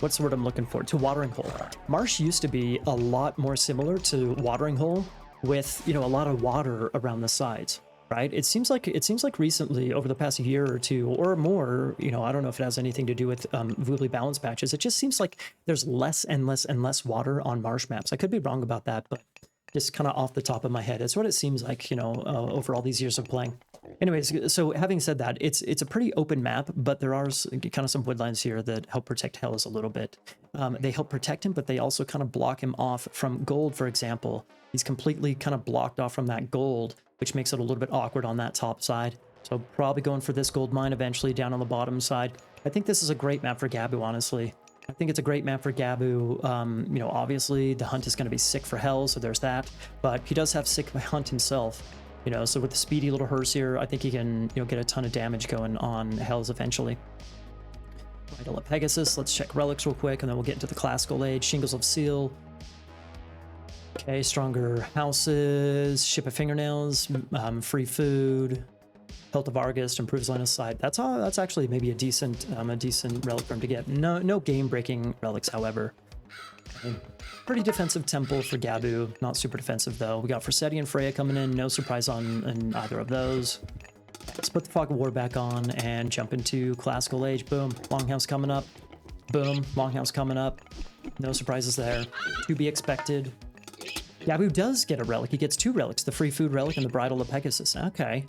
What's the word I'm looking for? To Watering Hole. Marsh used to be a lot more similar to Watering Hole with, a lot of water around the sides. Right? It seems like recently, over the past year or two or more, I don't know if it has anything to do with Voobly balance patches. It just seems like there's less and less and less water on Marsh maps. I could be wrong about that, but just kind of off the top of my head, it's what it seems like, over all these years of playing. Anyways, so having said that, it's a pretty open map, but there are kind of some woodlines here that help protect Hells a little bit. They help protect him, but they also kind of block him off from gold, for example. He's completely kind of blocked off from that gold, which makes it a little bit awkward on that top side. So probably going for this gold mine eventually down on the bottom side. I think this is a great map for Gabu, honestly. I think it's a great map for Gabu. Obviously the hunt is going to be sick for Hell, so there's that. But he does have sick hunt himself. So with the speedy little hearse here, I think he can, get a ton of damage going on Hells eventually. Idol of Pegasus, let's check relics real quick, and then we'll get into the classical age. Shingles of Seal. Okay, stronger houses, Ship of Fingernails, free food, Hilt of Argus, improves line of sight. That's actually maybe a decent relic for him to get. No game-breaking relics, however. Okay. Pretty defensive temple for Gabu, not super defensive though. We got Forseti and Freya coming in, no surprise on either of those. Let's put the Fog of War back on and jump into Classical Age. Boom. Longhouse coming up. Boom. Longhouse coming up. No surprises there. To be expected. Gabu does get a relic. He gets 2 relics. The Free Food Relic and the Bridle of Pegasus. Okay.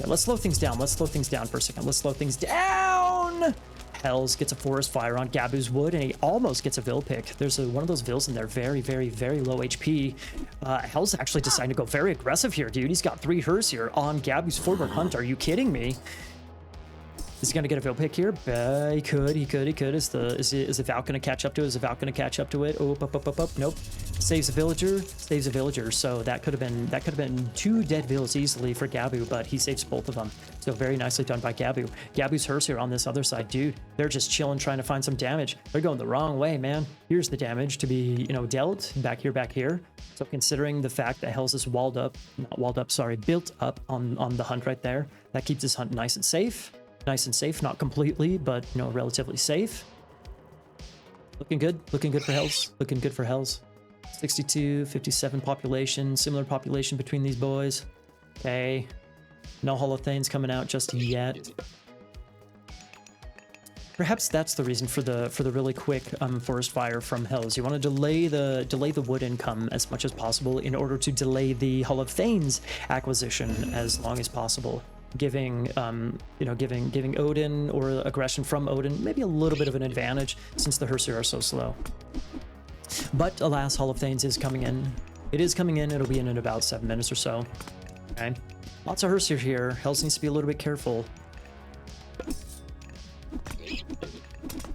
Let's slow things down. Let's slow things down for a second. Let's slow things down! Hells gets a Forest Fire on Gabu's Wood, and he almost gets a Vil pick. There's one of those Vils in there, very, very, very low HP. Hells actually deciding to go very aggressive here, dude. He's got 3 Hers here on Gabu's Forward Hunt. Are you kidding me? Is he gonna get a Vil pick here? He could. Is the Valk gonna catch up to it? Is the Valk gonna catch up to it? Oh, up. Nope. Saves a villager. So that could have been 2 dead Vils easily for Gabu, but he saves both of them. So very nicely done by Gabu. Gabu's Hers here on this other side, dude. They're just chilling, trying to find some damage. They're going the wrong way, man. Here's the damage to be, dealt back here. So considering the fact that Hells is built up on the hunt right there, that keeps his hunt nice and safe. Not completely, but relatively safe. Looking good for Hells. 62, 57 population, similar population between these boys. Okay, no Holothanes coming out just yet. Perhaps that's the reason for the really quick Forest Fire from Hells. You want to delay the wood income as much as possible in order to delay the Hull of Thanes acquisition as long as possible. Giving Odin or aggression from Odin maybe a little bit of an advantage since the Hersir are so slow. But alas, Hall of Thanes is coming in. It is coming in. It'll be in about 7 minutes or so. Okay. Lots of Hersir here. Hells needs to be a little bit careful.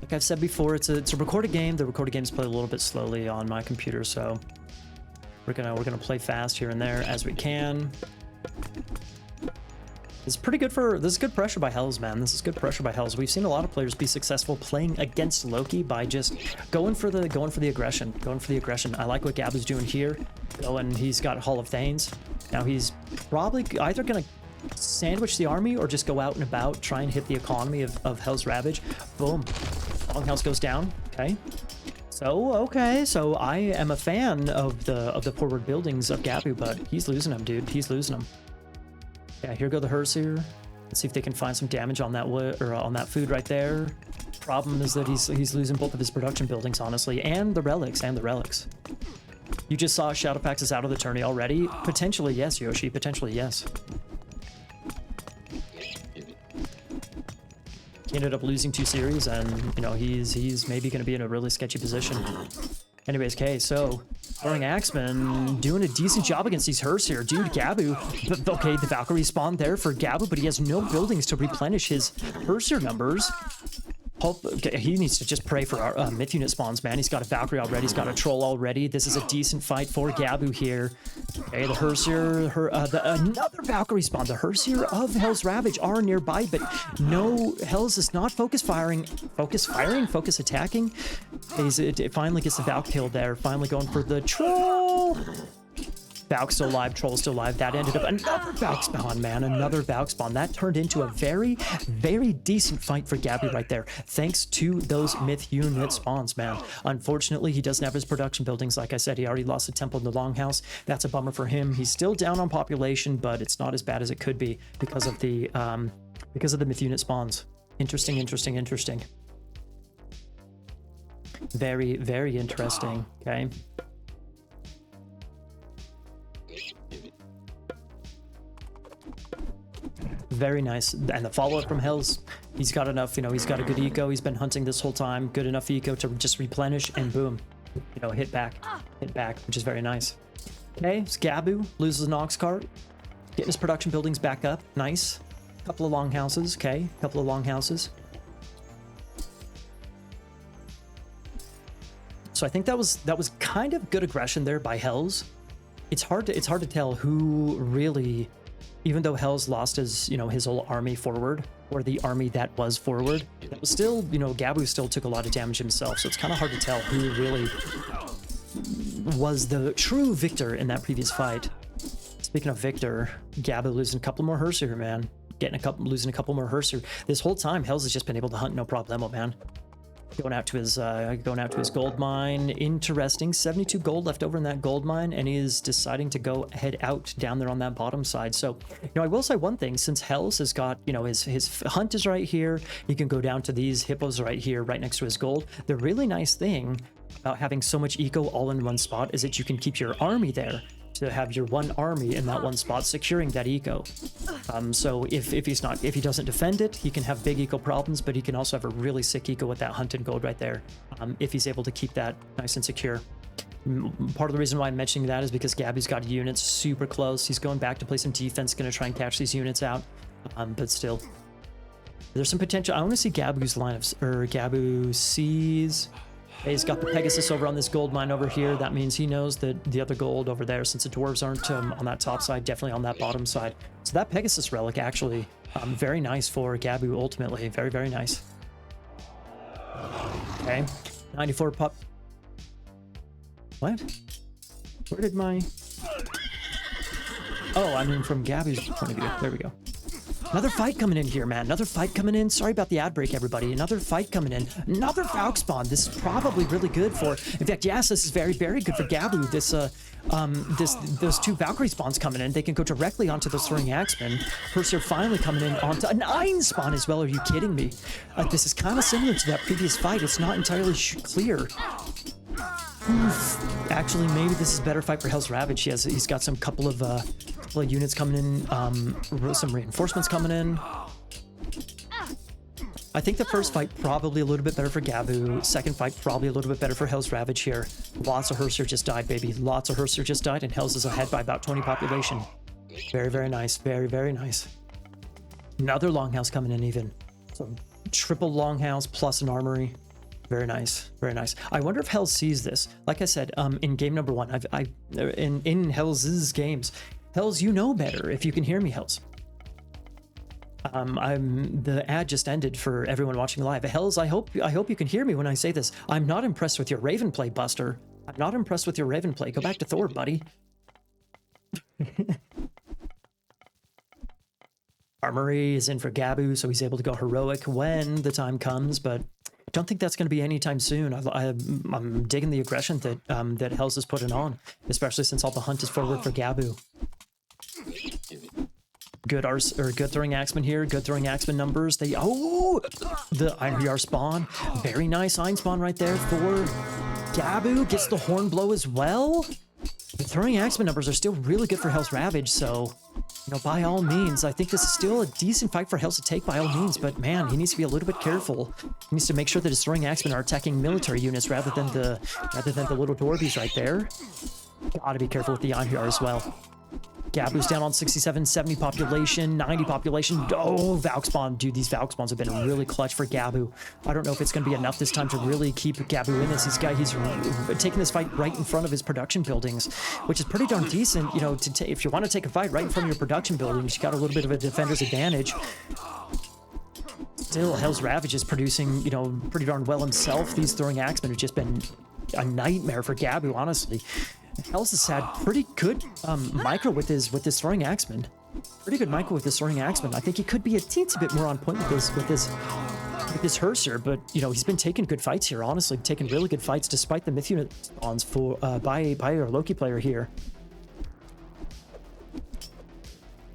Like I've said before, it's a recorded game. The recorded games play a little bit slowly on my computer, so we're gonna play fast here and there as we can. This is good pressure by Hells, man. This is good pressure by Hells. We've seen a lot of players be successful playing against Loki by just going for the aggression. I like what Gabu's doing here. He's got Hall of Thanes. Now he's probably either gonna sandwich the army or just go out and about, try and hit the economy of Hell's Ravage. Boom. Longhouse goes down. Okay. So I am a fan of the forward buildings of Gabu, but he's losing them, dude. He's losing them. Yeah, here go the Hersir. Let's see if they can find some damage on that wood or on that food right there. Problem is that he's losing both of his production buildings, honestly, and the relics. You just saw Shadowfax is out of the tourney already. Potentially yes, Yoshi. Potentially yes. He ended up losing 2 series, and he's maybe going to be in a really sketchy position. Anyways, okay, so Throwing Axeman doing a decent job against these Hersir. Dude, Gabu. Okay, the Valkyrie spawned there for Gabu, but he has no buildings to replenish his Hersir numbers. Okay, he needs to just pray for our myth unit spawns, man. He's got a Valkyrie already. He's got a Troll already. This is a decent fight for Gabu here. Okay, the Hersir, another Valkyrie spawn. The Hersir of Hell's Ravage are nearby, but no, Hell's is not focus attacking. It finally gets the Valk kill there. Finally going for the Troll. Valk still alive, Troll still alive. That ended up another Valk spawn, man. Another Valk spawn. That turned into a very, very decent fight for Gabu right there. Thanks to those myth unit spawns, man. Unfortunately, he doesn't have his production buildings. Like I said, he already lost the temple in the Longhouse. That's a bummer for him. He's still down on population, but it's not as bad as it could be because of the myth unit spawns. Interesting. Very, very interesting. Okay. Very nice. And the follow-up from Hells, he's got enough, he's got a good eco. He's been hunting this whole time. Good enough eco to just replenish and boom, hit back, which is very nice. Okay, so Gabu loses an Ox Cart, getting his production buildings back up. Nice. Couple of Longhouses. Okay, couple of Longhouses. So I think that was kind of good aggression there by Hells. It's hard to tell who really, even though Hells lost his whole army forward, or the army that was forward, that was still, Gabu still took a lot of damage himself, so it's kind of hard to tell who really was the true victor in that previous fight. Speaking of victor, Gabu losing a couple more Hersir, man. Losing a couple more Hersir. This whole time, Hells has just been able to hunt no problemo, man. Going out to his gold mine. Interesting. 72 gold left over in that gold mine, and he is deciding to go head out down there on that bottom side. So, I will say one thing: since Hells has got, his hunt is right here, he can go down to these hippos right here, right next to his gold. The really nice thing about having so much eco all in one spot is that you can keep your army there, to have your one army in that one spot securing that eco. So if he doesn't defend it, he can have big eco problems, but he can also have a really sick eco with that hunted gold right there, if he's able to keep that nice and secure. Part of the reason why I'm mentioning that is because Gabby's got units super close. He's going back to play some defense, going to try and catch these units out, but still. There's some potential. I want to see Gabu's line of, or Gabu sees. He's got the Pegasus over on this gold mine over here. That means he knows that the other gold over there, since the dwarves aren't on that top side, definitely on that bottom side. So that Pegasus relic actually very nice for Gabu ultimately. Very, very nice. Okay. 94 pop. What? Where did my... Oh, I mean from Gabu's point of view. There we go. Another fight coming in here, man. Another fight coming in. Sorry about the ad break, everybody. Another fight coming in. Another Valk spawn. This is probably really good for... In fact, yes, this is very, very good for Gabu. Those two Valkyrie spawns coming in. They can go directly onto the Throwing Axeman. Herser finally coming in onto a 9 spawn as well. Are you kidding me? This is kind of similar to that previous fight. It's not entirely clear. Oof. Actually, maybe this is a better fight for Hell's Ravage. He's got some couple of units coming in, some reinforcements coming in. I think the first fight probably a little bit better for Gabu. Second fight probably a little bit better for Hell's Ravage here. Lots of Herser just died, baby. Lots of Herser just died, and Hell's is ahead by about 20 population. Very, very nice. Very, very nice. Another Longhouse coming in even. So triple Longhouse plus an armory. Very nice, very nice. I wonder if Hells sees this. Like I said, in game number 1, in Hells' games, Hells, you know better. If you can hear me, Hells. The ad just ended for everyone watching live. Hells, I hope you can hear me when I say this. I'm not impressed with your Raven play, Buster. I'm not impressed with your Raven play. Go back to Thor, buddy. Armory is in for Gabu, so he's able to go heroic when the time comes, but don't think that's going to be anytime soon. I'm digging the aggression that Hells is putting on, especially since all the hunt is forward for Gabu. Good Throwing Axeman here. Good Throwing Axeman numbers. The Iron spawn. Very nice Iron spawn right there for Gabu. Gets the horn blow as well. The Throwing Axeman numbers are still really good for Hell's Ravage, so by all means, I think this is still a decent fight for Hells to take by all means, but man, he needs to be a little bit careful. He needs to make sure that his Throwing Axemen are attacking military units rather than the little dwarvies right there. Gotta be careful with the Iron as well. Gabu's down on 67, 70 population, 90 population. Oh, Valk spawn. Dude, these Valk spawns have been really clutch for Gabu. I don't know if it's going to be enough this time to really keep Gabu in this. He's taking this fight right in front of his production buildings, which is pretty darn decent. If you want to take a fight right in front of your production buildings, you got a little bit of a defender's advantage. Still, Hell's Ravage is producing, pretty darn well himself. These Throwing Axemen have just been a nightmare for Gabu, honestly. Hells has had pretty good micro with his Throwing Axeman. Pretty good micro with his Throwing Axeman. I think he could be a teensy bit more on point with his Herser, but he's been taking good fights here. Honestly, taking really good fights despite the myth unit spawns by our Loki player here.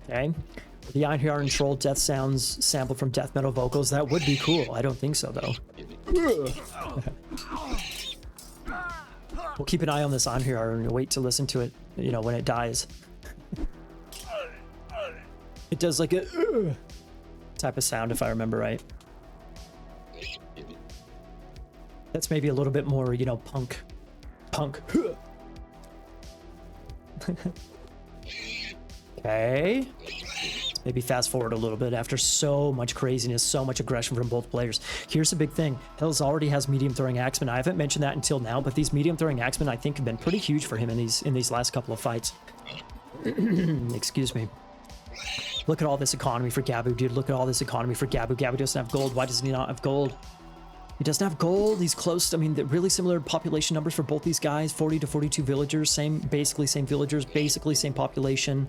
Okay, the Iron Troll death sounds sampled from death metal vocals. That would be cool. I don't think so though. We'll keep an eye on this on here and wait to listen to it, when it dies. It does like a type of sound, if I remember right. That's maybe a little bit more, punk. Okay. Maybe fast forward a little bit after so much craziness, so much aggression from both players. Here's the big thing. Hells already has medium Throwing Axemen. I haven't mentioned that until now, but these medium Throwing Axemen I think have been pretty huge for him in these last couple of fights. Excuse me. Look at all this economy for Gabu, dude. Look at all this economy for Gabu. Gabu doesn't have gold. Why doesn't he not have gold? He doesn't have gold. He's close. I mean, really similar population numbers for both these guys. 40 to 42 villagers. Basically same villagers. Basically same population.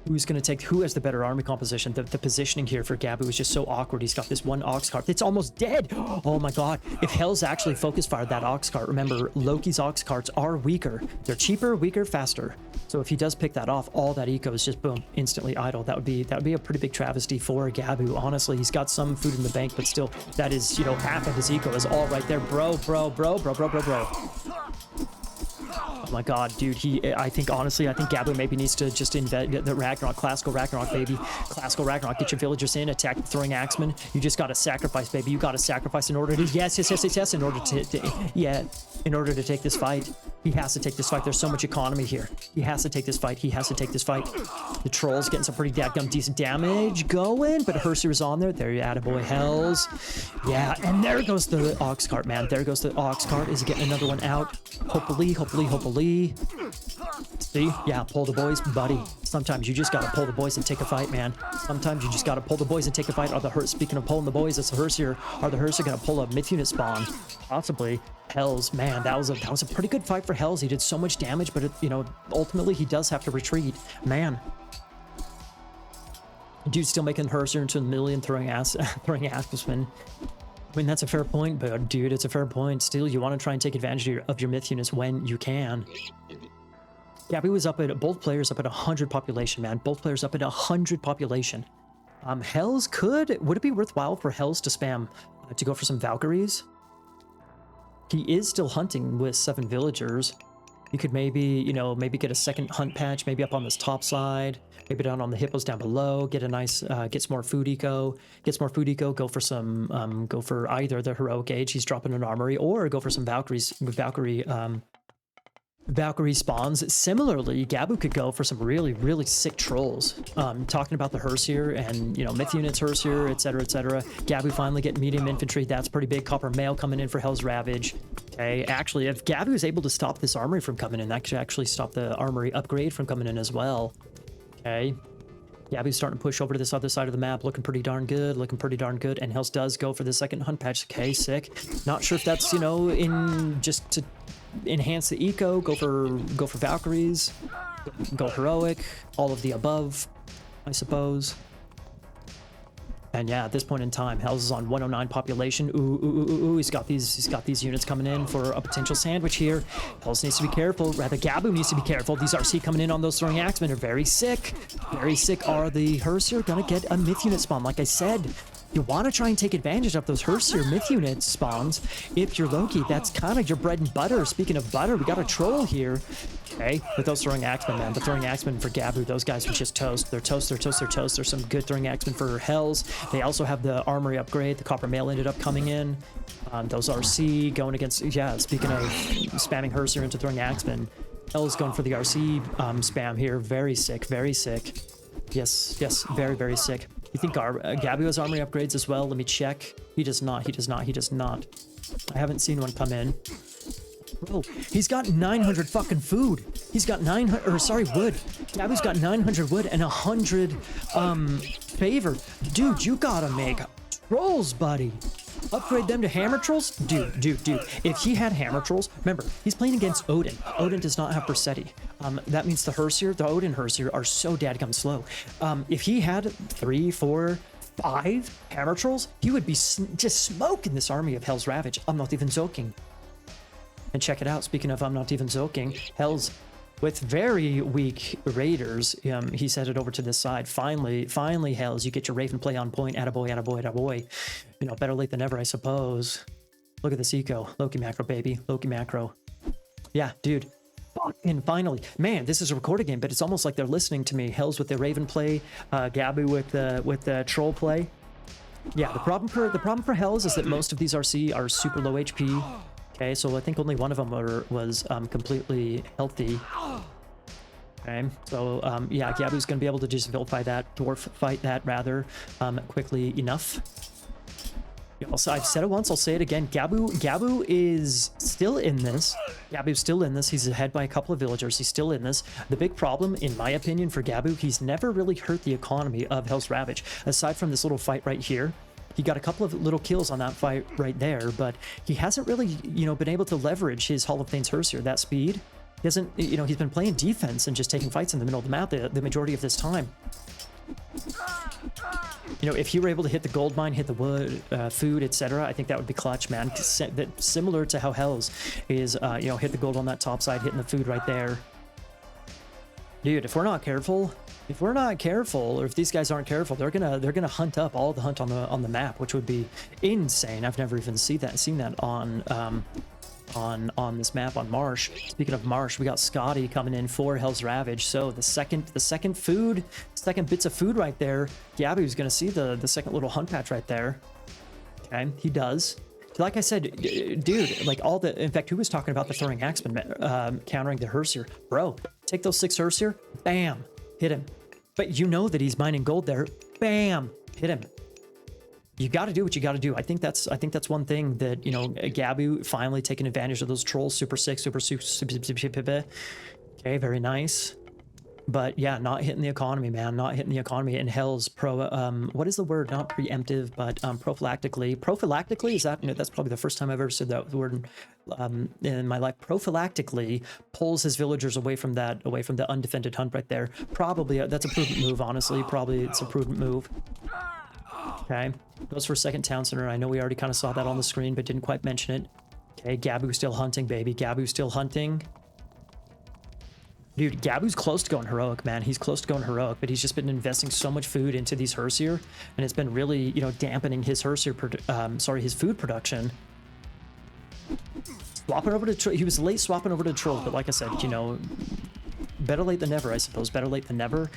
Who's going to take, who has the better army composition? The positioning here for Gabu is just so awkward. He's got this one ox cart that's almost dead. Oh my god. If Hell's actually focus fired that ox cart, remember, Loki's ox carts are weaker. They're cheaper, weaker, faster. So if he does pick that off, all that eco is just boom, instantly idle. That would be a pretty big travesty for Gabu. Honestly, he's got some food in the bank, but still, that is, you know, half of his eco is all right there. Bro. Oh my god, dude, I think Gabu maybe needs to just invent the Ragnarok, classical Ragnarok, baby. Classical Ragnarok, get your villagers in, attack the throwing axeman. You just gotta sacrifice, baby. You gotta sacrifice in order to, yes, in order to take this fight. He has to take this fight. There's so much economy here. He has to take this fight. The troll's getting some pretty dadgum decent damage going, but Herser is on there. There you attaboy, Hells. Yeah, and there goes the ox cart, man. There goes the ox cart. Is he getting another one out? Hopefully. See? Yeah, pull the boys, buddy. Sometimes you just gotta pull the boys and take a fight, man. Sometimes you just gotta pull the boys and take a fight. Speaking of pulling the boys, it's the Herser. Are the Herser gonna pull a myth unit spawn? Possibly. Hells, man, that was a pretty good fight for Hells. He did so much damage, but you know, ultimately he does have to retreat. Man. Dude's still making Herser into a million throwing axemen. I mean, that's a fair point, but dude, it's a fair point. Still, you want to try and take advantage of your myth units when you can. Gabby was up at, both players up at 100 population, man. Both players up at 100 population. Hells would it be worthwhile for Hells to spam, to go for some Valkyries? He is still hunting with 7 villagers. He could maybe, you know, maybe get a second hunt patch, maybe up on this top side, maybe down on the hippos down below, get a nice, get some more food eco, go for some, go for either the heroic age, he's dropping an armory, or go for some Valkyrie spawns. Similarly, Gabu could go for some really, really sick trolls. Talking about the Hersier and, you know, myth units, Hersier, etc., etc. Gabu finally getting medium infantry. That's pretty big. Copper mail coming in for Hell's Ravage. Okay, actually, if Gabu is able to stop this armory from coming in, that could actually stop the armory upgrade from coming in as well. Okay. Gabu's starting to push over to this other side of the map, looking pretty darn good, and Hells does go for the second hunt patch. Okay, sick. Not sure if that's, you know, in just to enhance the eco, go for Valkyries, go heroic, all of the above, I suppose. And yeah, at this point in time, Hells is on 109 population. Ooh, he's got these units coming in for a potential sandwich here. Hells needs to be careful. Rather, Gabu needs to be careful. These RC coming in on those throwing axemen are very sick. Very sick. Are the Hersier gonna get a myth unit spawn? Like I said, you want to try and take advantage of those Hersier myth unit spawns. If you're Loki, that's kind of your bread and butter. Speaking of butter, we got a troll here. Okay, with those throwing axemen, man. The throwing axemen for Gabu, those guys are just toast. They're toast. There's some good throwing axemen for Hells. They also have the armory upgrade. The copper mail ended up coming in. Those RC going against, yeah, speaking of spamming Hersier into throwing axemen, Hells going for the RC spam here. Very sick, very sick. Yes, very, very sick. You think Gabu has armory upgrades as well? Let me check. He does not. I haven't seen one come in. Bro, he's got 900 fucking food. He's got 900, or sorry, wood. Gabu's got 900 wood and 100 favor. Dude, you gotta make trolls, buddy. Upgrade them to hammer trolls? Dude. If he had hammer trolls, remember, he's playing against Odin. Odin does not have Bersetti. That means the Hersier, the Odin Hersier, are so dadgum slow. If he had 3, 4, 5 hammer trolls, he would be just smoking this army of Hell's Ravage. I'm not even joking. And check it out, speaking of I'm not even joking, Hells, with very weak raiders, he's headed over to this side. Finally, Hells, you get your Raven play on point. Attaboy. You know, better late than never, I suppose. Look at this eco. Loki macro, baby. Loki macro. Yeah, dude. And finally, man, this is a recorded game, but it's almost like they're listening to me. Hells with the Raven play, Gabu with the troll play. Yeah, the problem for Hells is that most of these RC are super low HP. Okay, so I think only one of them was completely healthy. Okay, so yeah, Gabu's gonna be able to just vilify that, dwarf fight that rather quickly enough. Yeah, I've said it once, I'll say it again. Gabu is still in this. Gabu's still in this. He's ahead by a couple of villagers. He's still in this. The big problem, in my opinion, for Gabu, he's never really hurt the economy of Hell's Ravage. Aside from this little fight right here, he got a couple of little kills on that fight right there, but he hasn't really, you know, been able to leverage his Hall of Fame's Hersier, that speed. He hasn't, you know, he's been playing defense and just taking fights in the middle of the map the majority of this time. You know, if he were able to hit the gold mine, hit the wood, food, etc., I think that would be clutch, man. That similar to how Hells is, you know, hit the gold on that top side, hitting the food right there. Dude, if we're not careful, or if these guys aren't careful, they're gonna hunt up all the hunt on the map, which would be insane. I've never even seen that on this map on Marsh. Speaking of Marsh, we got Scotty coming in for Hell's Ravage. So the second bits of food right there. Gabu's gonna see the second little hunt patch right there. Okay, he does. Like I said, dude, like in fact, who was talking about the throwing axeman countering the Hersier? Bro, take those 6 Hersier, bam, hit him. But you know that he's mining gold there, bam, hit him. You got to do what you got to do. I think that's one thing that, you know, Gabu finally taking advantage of those trolls. Super sick, super. Okay, very nice. But yeah, not hitting the economy, man. Not hitting the economy. And Hell's what is the word? Not preemptive, but prophylactically. Prophylactically, is that? You know, that's probably the first time I've ever said that word in my life. Prophylactically pulls his villagers away from the undefended hunt right there. Probably that's a prudent move, honestly. Probably it's a prudent move. Okay, goes for second town center. I know we already kind of saw that on the screen, but didn't quite mention it. Okay, Gabu's still hunting, baby. Gabu's still hunting. Dude, Gabu's close to going heroic, man. He's close to going heroic, but he's just been investing so much food into these Hersier, and it's been really, you know, dampening his his food production. Swapping over to he was late swapping over to trolls, but like I said, you know, better late than never, I suppose. Better late than never.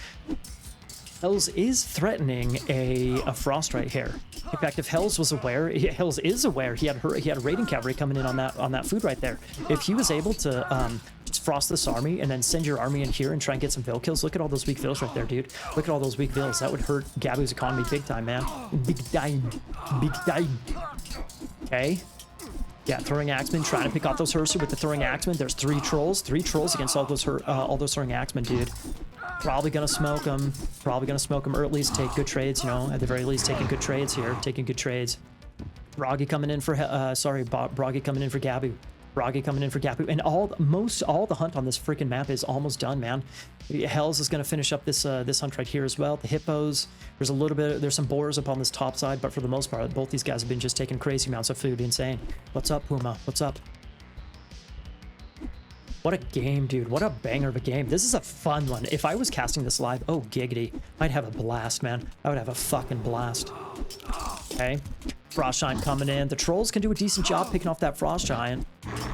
Hells is threatening a frost right here. In fact, if Hells was aware, Hells is aware. He had a raiding cavalry coming in on that food right there. If he was able to just frost this army and then send your army in here and try and get some vill kills, look at all those weak vills right there, dude. Look at all those weak vills. That would hurt Gabu's economy big time, man. Big time, big time. Okay. Yeah, throwing axemen, trying to pick off those Hersier with the throwing axemen. There's 3 trolls against all those throwing axemen, dude. Probably gonna smoke them, or at least take good trades, you know, at the very least taking good trades here, taking good trades. Bragi coming in for, Bragi coming in for Gabu. Bragi coming in for Gabu, and all the hunt on this freaking map is almost done, man. Hells is gonna finish up this hunt right here as well. The hippos, there's some boars up on this top side, but for the most part, both these guys have been just taking crazy amounts of food, insane. What's up, Puma? What's up? What a game, dude. What a banger of a game. This is a fun one. If I was casting this live, oh, giggity, I'd have a blast, man. I would have a fucking blast. Okay. Frost Giant coming in. The trolls can do a decent job picking off that Frost Giant.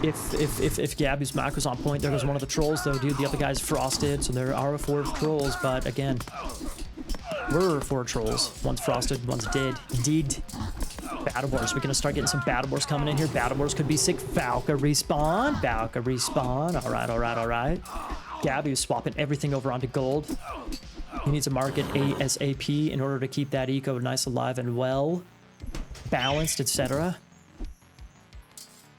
If Gabu's macro's on point, there goes one of the trolls, though, dude. The other guy's frosted, so there are 4 trolls, but again, we're 4 trolls. One's frosted, one's dead. Battle Boars. We're gonna start getting some Battle Boars coming in here. Battle Boars could be sick. Valka respawn. Alright. Gabu's swapping everything over onto gold. He needs to market ASAP in order to keep that eco nice, alive, and well balanced, etc.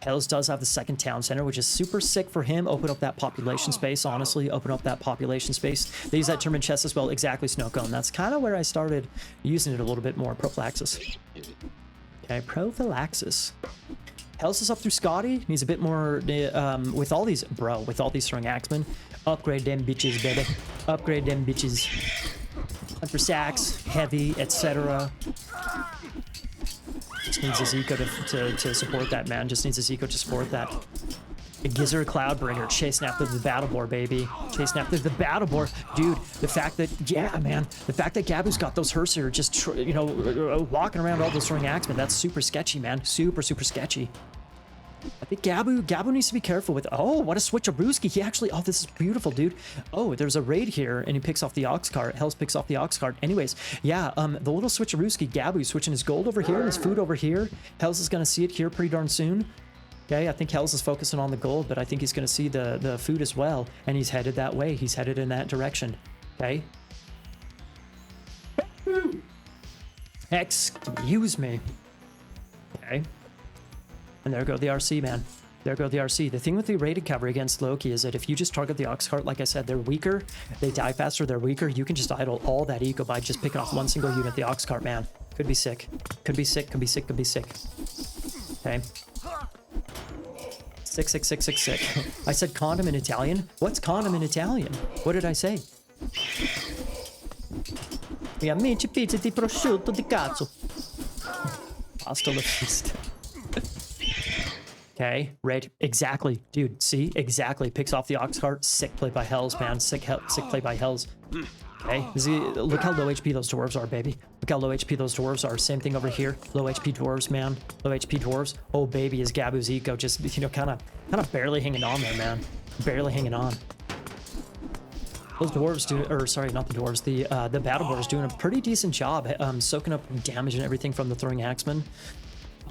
Hells does have the second town center, which is super sick for him. Open up that population space, honestly. Open up that population space. They use that term in chess as well. Exactly, Snowcone. That's kind of where I started using it a little bit more. Prophylaxis. Okay, prophylaxis. Hells is up through Scotty. Needs a bit more with all these throwing axemen. Upgrade them bitches, baby. Upgrade them bitches. Hunt for sacks, heavy, etc. Just needs his eco to support that, man. Just needs his eco to support that. Gizzard Cloudbringer, chasing after the Battle Boar, baby. Chasing after the Battle Boar. Dude, the fact that Gabu's got those Hersier just, you know, walking around all those throwing axemen, that's super sketchy, man. Super sketchy. I think Gabu needs to be careful with, oh, what a switcherooski. He actually, oh, this is beautiful, dude. Oh, there's a raid here, and he picks off the ox cart. Hells picks off the ox cart. Anyways, yeah, the little switcherooski, Gabu, switching his gold over here and his food over here. Hells is gonna see it here pretty darn soon. Okay, I think Hells is focusing on the gold, but I think he's going to see the food as well, and he's headed that way. He's headed in that direction. Okay. Excuse me. Okay. And there go the RC, man. There go the RC. The thing with the raided cavalry against Loki is that if you just target the ox cart, like I said, they're weaker. They die faster. They're weaker. You can just idle all that eco by just picking off one single unit. The ox cart, man. Could be sick. Could be sick. Could be sick. Could be sick. Okay. Sick, sick, sick, sick, sick. I said condom in Italian? What's condom in Italian? What did I say? Mi amici pizza di prosciutto di cazzo. Hasta la vista. Okay, right, exactly, dude, see, exactly, picks off the ox cart, sick play by Hells, man, sick play by Hells. Okay, look how low HP those dwarves are, baby. Look how low HP those dwarves are. Same thing over here, low HP dwarves, man, low HP dwarves. Oh, baby, is Gabu's eco just, you know, kind of barely hanging on there, man, barely hanging on. Those dwarves do, or sorry, not the dwarves, the battle boards doing a pretty decent job, soaking up damage and everything from the throwing axeman.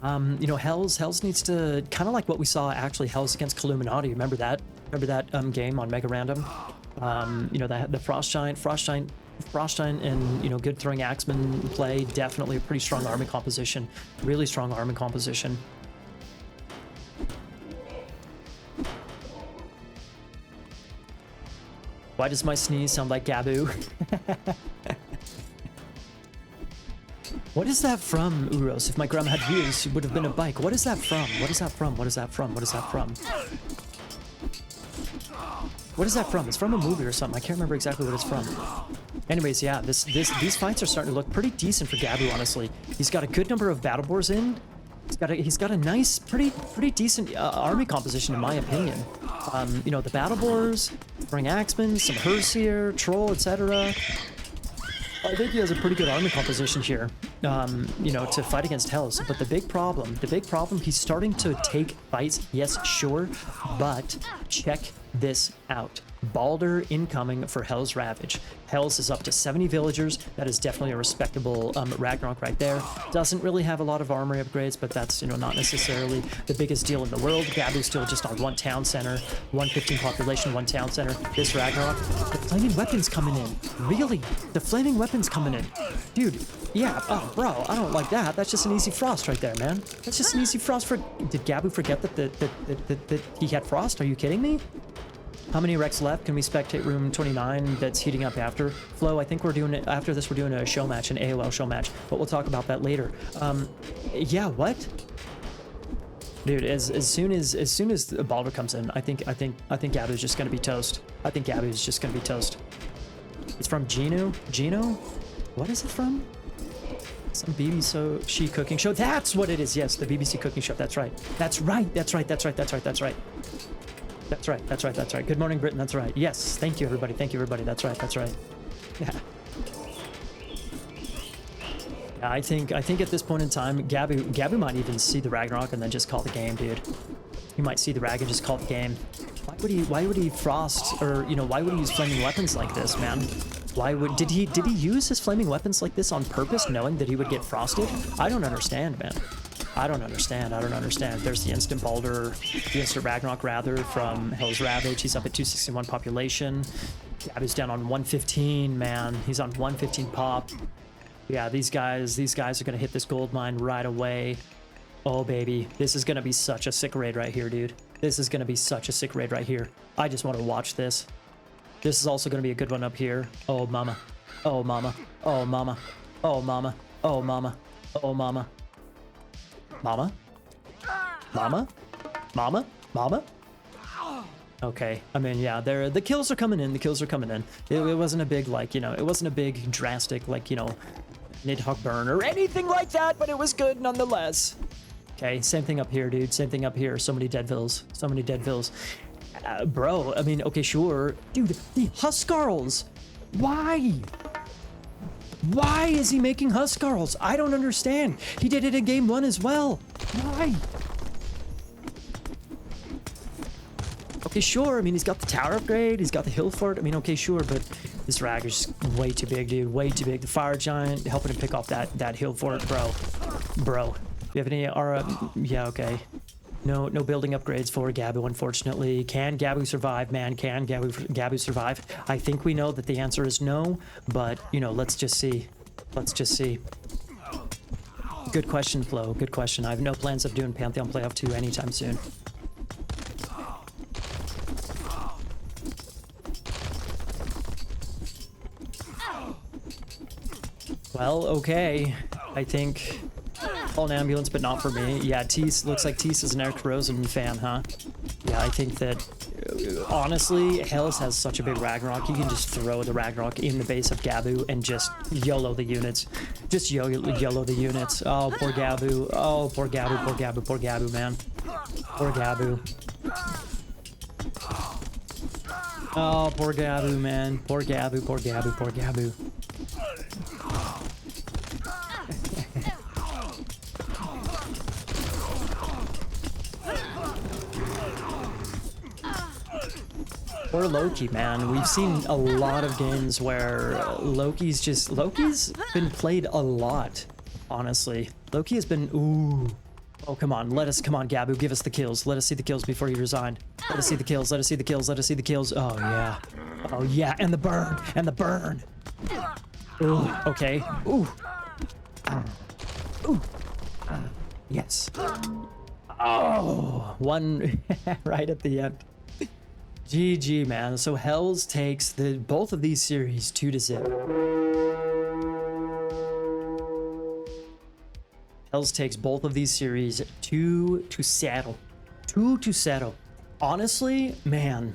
You know, Hells needs to, kind of like what we saw actually Hells against Illuminati. Remember that game on Mega Random? You know, the Frost Giant and, you know, good throwing axeman play, definitely a pretty strong army composition, really strong army composition. Why does my sneeze sound like Gabu? What is that from, Uros? If my grandma had wheels, it would have been a bike. What is that from? What is that from? What is that from? What is that from? What is that from? It's from a movie or something. I can't remember exactly what it's from. Anyways, yeah, these fights are starting to look pretty decent for Gabu, honestly. He's got a good number of battle boars in. He's got a nice, pretty decent army composition, in my opinion. You know, the battle boars, throwing axemen, some Herseer, troll, etc. I think he has a pretty good army composition here, you know, to fight against Hells. But the big problem, he's starting to take fights, yes, sure, but check this out. Balder incoming for Hell's Ravage. Hell's is up to 70 villagers. That is definitely a respectable Ragnarok right there. Doesn't really have a lot of armory upgrades, but that's, you know, not necessarily the biggest deal in the world. Gabu's still just on one town center, 115 population, one town center. This Ragnarok, the flaming weapons coming in. Really? The flaming weapons coming in. Dude, yeah, oh, bro, I don't like that. That's just an easy frost right there, man. That's just an easy frost for... Did Gabu forget that he had frost? Are you kidding me? How many Rex left? Can we spectate room 29 that's heating up after? Flo, I think we're doing it after this. We're doing a show match, an AOL show match, but we'll talk about that later. Yeah, what? Dude, as soon as Balder comes in, I think Gabu's just gonna be toast. I think Gabu's just gonna be toast. It's from Gino? What is it from? Some BBC cooking show. That's what it is. Yes, the BBC cooking show. That's right. That's right. That's right. That's right. That's right. That's right. That's right. That's right. That's right. Good morning, Britain. That's right. Yes. Thank you, everybody. Thank you, everybody. That's right. That's right. Yeah. Yeah, I think at this point in time, Gabu might even see the Ragnarok and then just call the game, dude. He might see the Rag and just call the game. Why would he frost, or, you know, why would he use flaming weapons like this, man? Did he use his flaming weapons like this on purpose, knowing that he would get frosted? I don't understand, man. I don't understand. There's the instant Balder, the instant Ragnarok rather, from Hell's Ravage. He's up at 261 population. Gabu's down on 115, man. He's on 115 pop. Yeah, these guys are gonna hit this gold mine right away. Oh baby, this is gonna be such a sick raid right here, dude. This is gonna be such a sick raid right here. I just want to watch this. This is also gonna be a good one up here. Oh mama. Oh mama. Oh mama. Oh mama. Oh mama. Oh mama. Mama? Mama? Mama? Mama? Okay, I mean, yeah, the kills are coming in. The kills are coming in. It wasn't a big, like, you know, it wasn't a big drastic, like, you know, Nidhogg burn or anything like that, but it was good nonetheless. Okay, same thing up here, dude. Same thing up here. So many dead vills. So many dead vills. Bro, I mean, okay, sure. Dude, the Huskarls. Why? Why is he making Huskarls? I don't understand. He did it in game 1 as well. Why? Okay, sure. I mean, he's got the tower upgrade. He's got the hill fort. I mean, okay, sure, but this Rag is just way too big, dude. Way too big. The fire giant helping him pick off that hill fort, bro. Bro. Do you have any yeah, okay. No building upgrades for Gabu, unfortunately. Can Gabu survive, man? Can Gabu survive? I think we know that the answer is no, but, you know, let's just see. Let's just see. Good question, Flo. Good question. I have no plans of doing Pantheon Playoff 2 anytime soon. Well, okay. I think... Call an ambulance, but not for me. Yeah, Tease, looks like Tease is an Eric Rosen fan, huh? Yeah, I think that honestly, Hells has such a big Ragnarok. You can just throw the Ragnarok in the base of Gabu and just YOLO the units. Just YOLO the units. Oh, poor Gabu. Oh, poor Gabu, poor Gabu, poor Gabu, man. Poor Gabu. Oh, poor Gabu, man. Poor Gabu, poor Gabu, poor Gabu. Or Loki, man. We've seen a lot of games where Loki's been played a lot, honestly. Loki has been, ooh. Oh, come on, come on, Gabu, give us the kills. Let us see the kills before you resign. Let us see the kills, let us see the kills, let us see the kills. Oh, yeah. Oh, yeah, and the burn. Ooh, okay. Ooh. Ooh. Yes. Oh, one right at the end. GG, man. So Hells takes both of these series 2-0. Hells takes both of these series 2-0. 2-0. Honestly, man,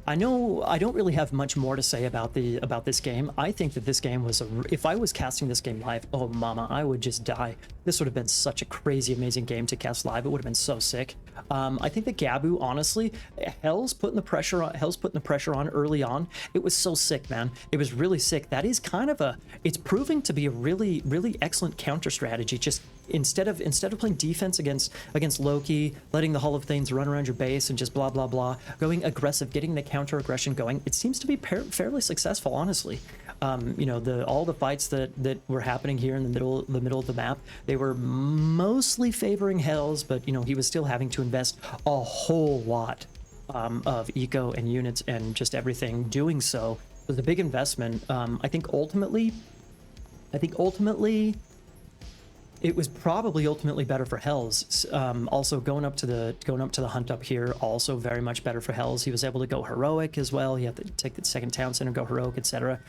I know I don't really have much more to say about this game. I think that this game was if I was casting this game live, oh mama, I would just die. This would have been such a crazy, amazing game to cast live. It would have been so sick. I think that Gabu, honestly, Hell's putting the pressure on early on. It was so sick, man. It was really sick. That is kind of it's proving to be a really, really excellent counter strategy. Just instead of playing defense against Loki, letting the Hall of Things run around your base and just blah blah blah, going aggressive, getting the counter aggression going, it seems to be fairly successful, honestly. You know, all the fights that were happening here in the middle of the map, they were mostly favoring Hells, but you know, he was still having to invest a whole lot of eco and units and just everything. Doing so was a big investment. I think ultimately it was probably ultimately better for Hells. Also going up to the hunt up here, also very much better for Hells. He was able to go heroic as well. He had to take the second town center, go heroic, etc.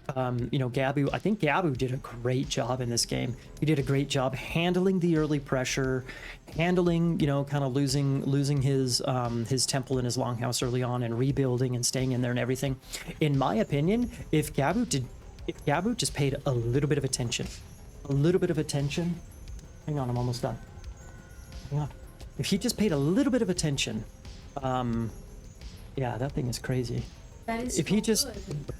You know, Gabu, I think Gabu did a great job in this game. He did a great job handling the early pressure, handling, you know, kind of losing his temple and his longhouse early on and rebuilding and staying in there and everything. In my opinion, if Gabu just paid a little bit of attention, hang on, I'm almost done. Hang on. If he just paid a little bit of attention, yeah, that thing is crazy. That is If he just, good.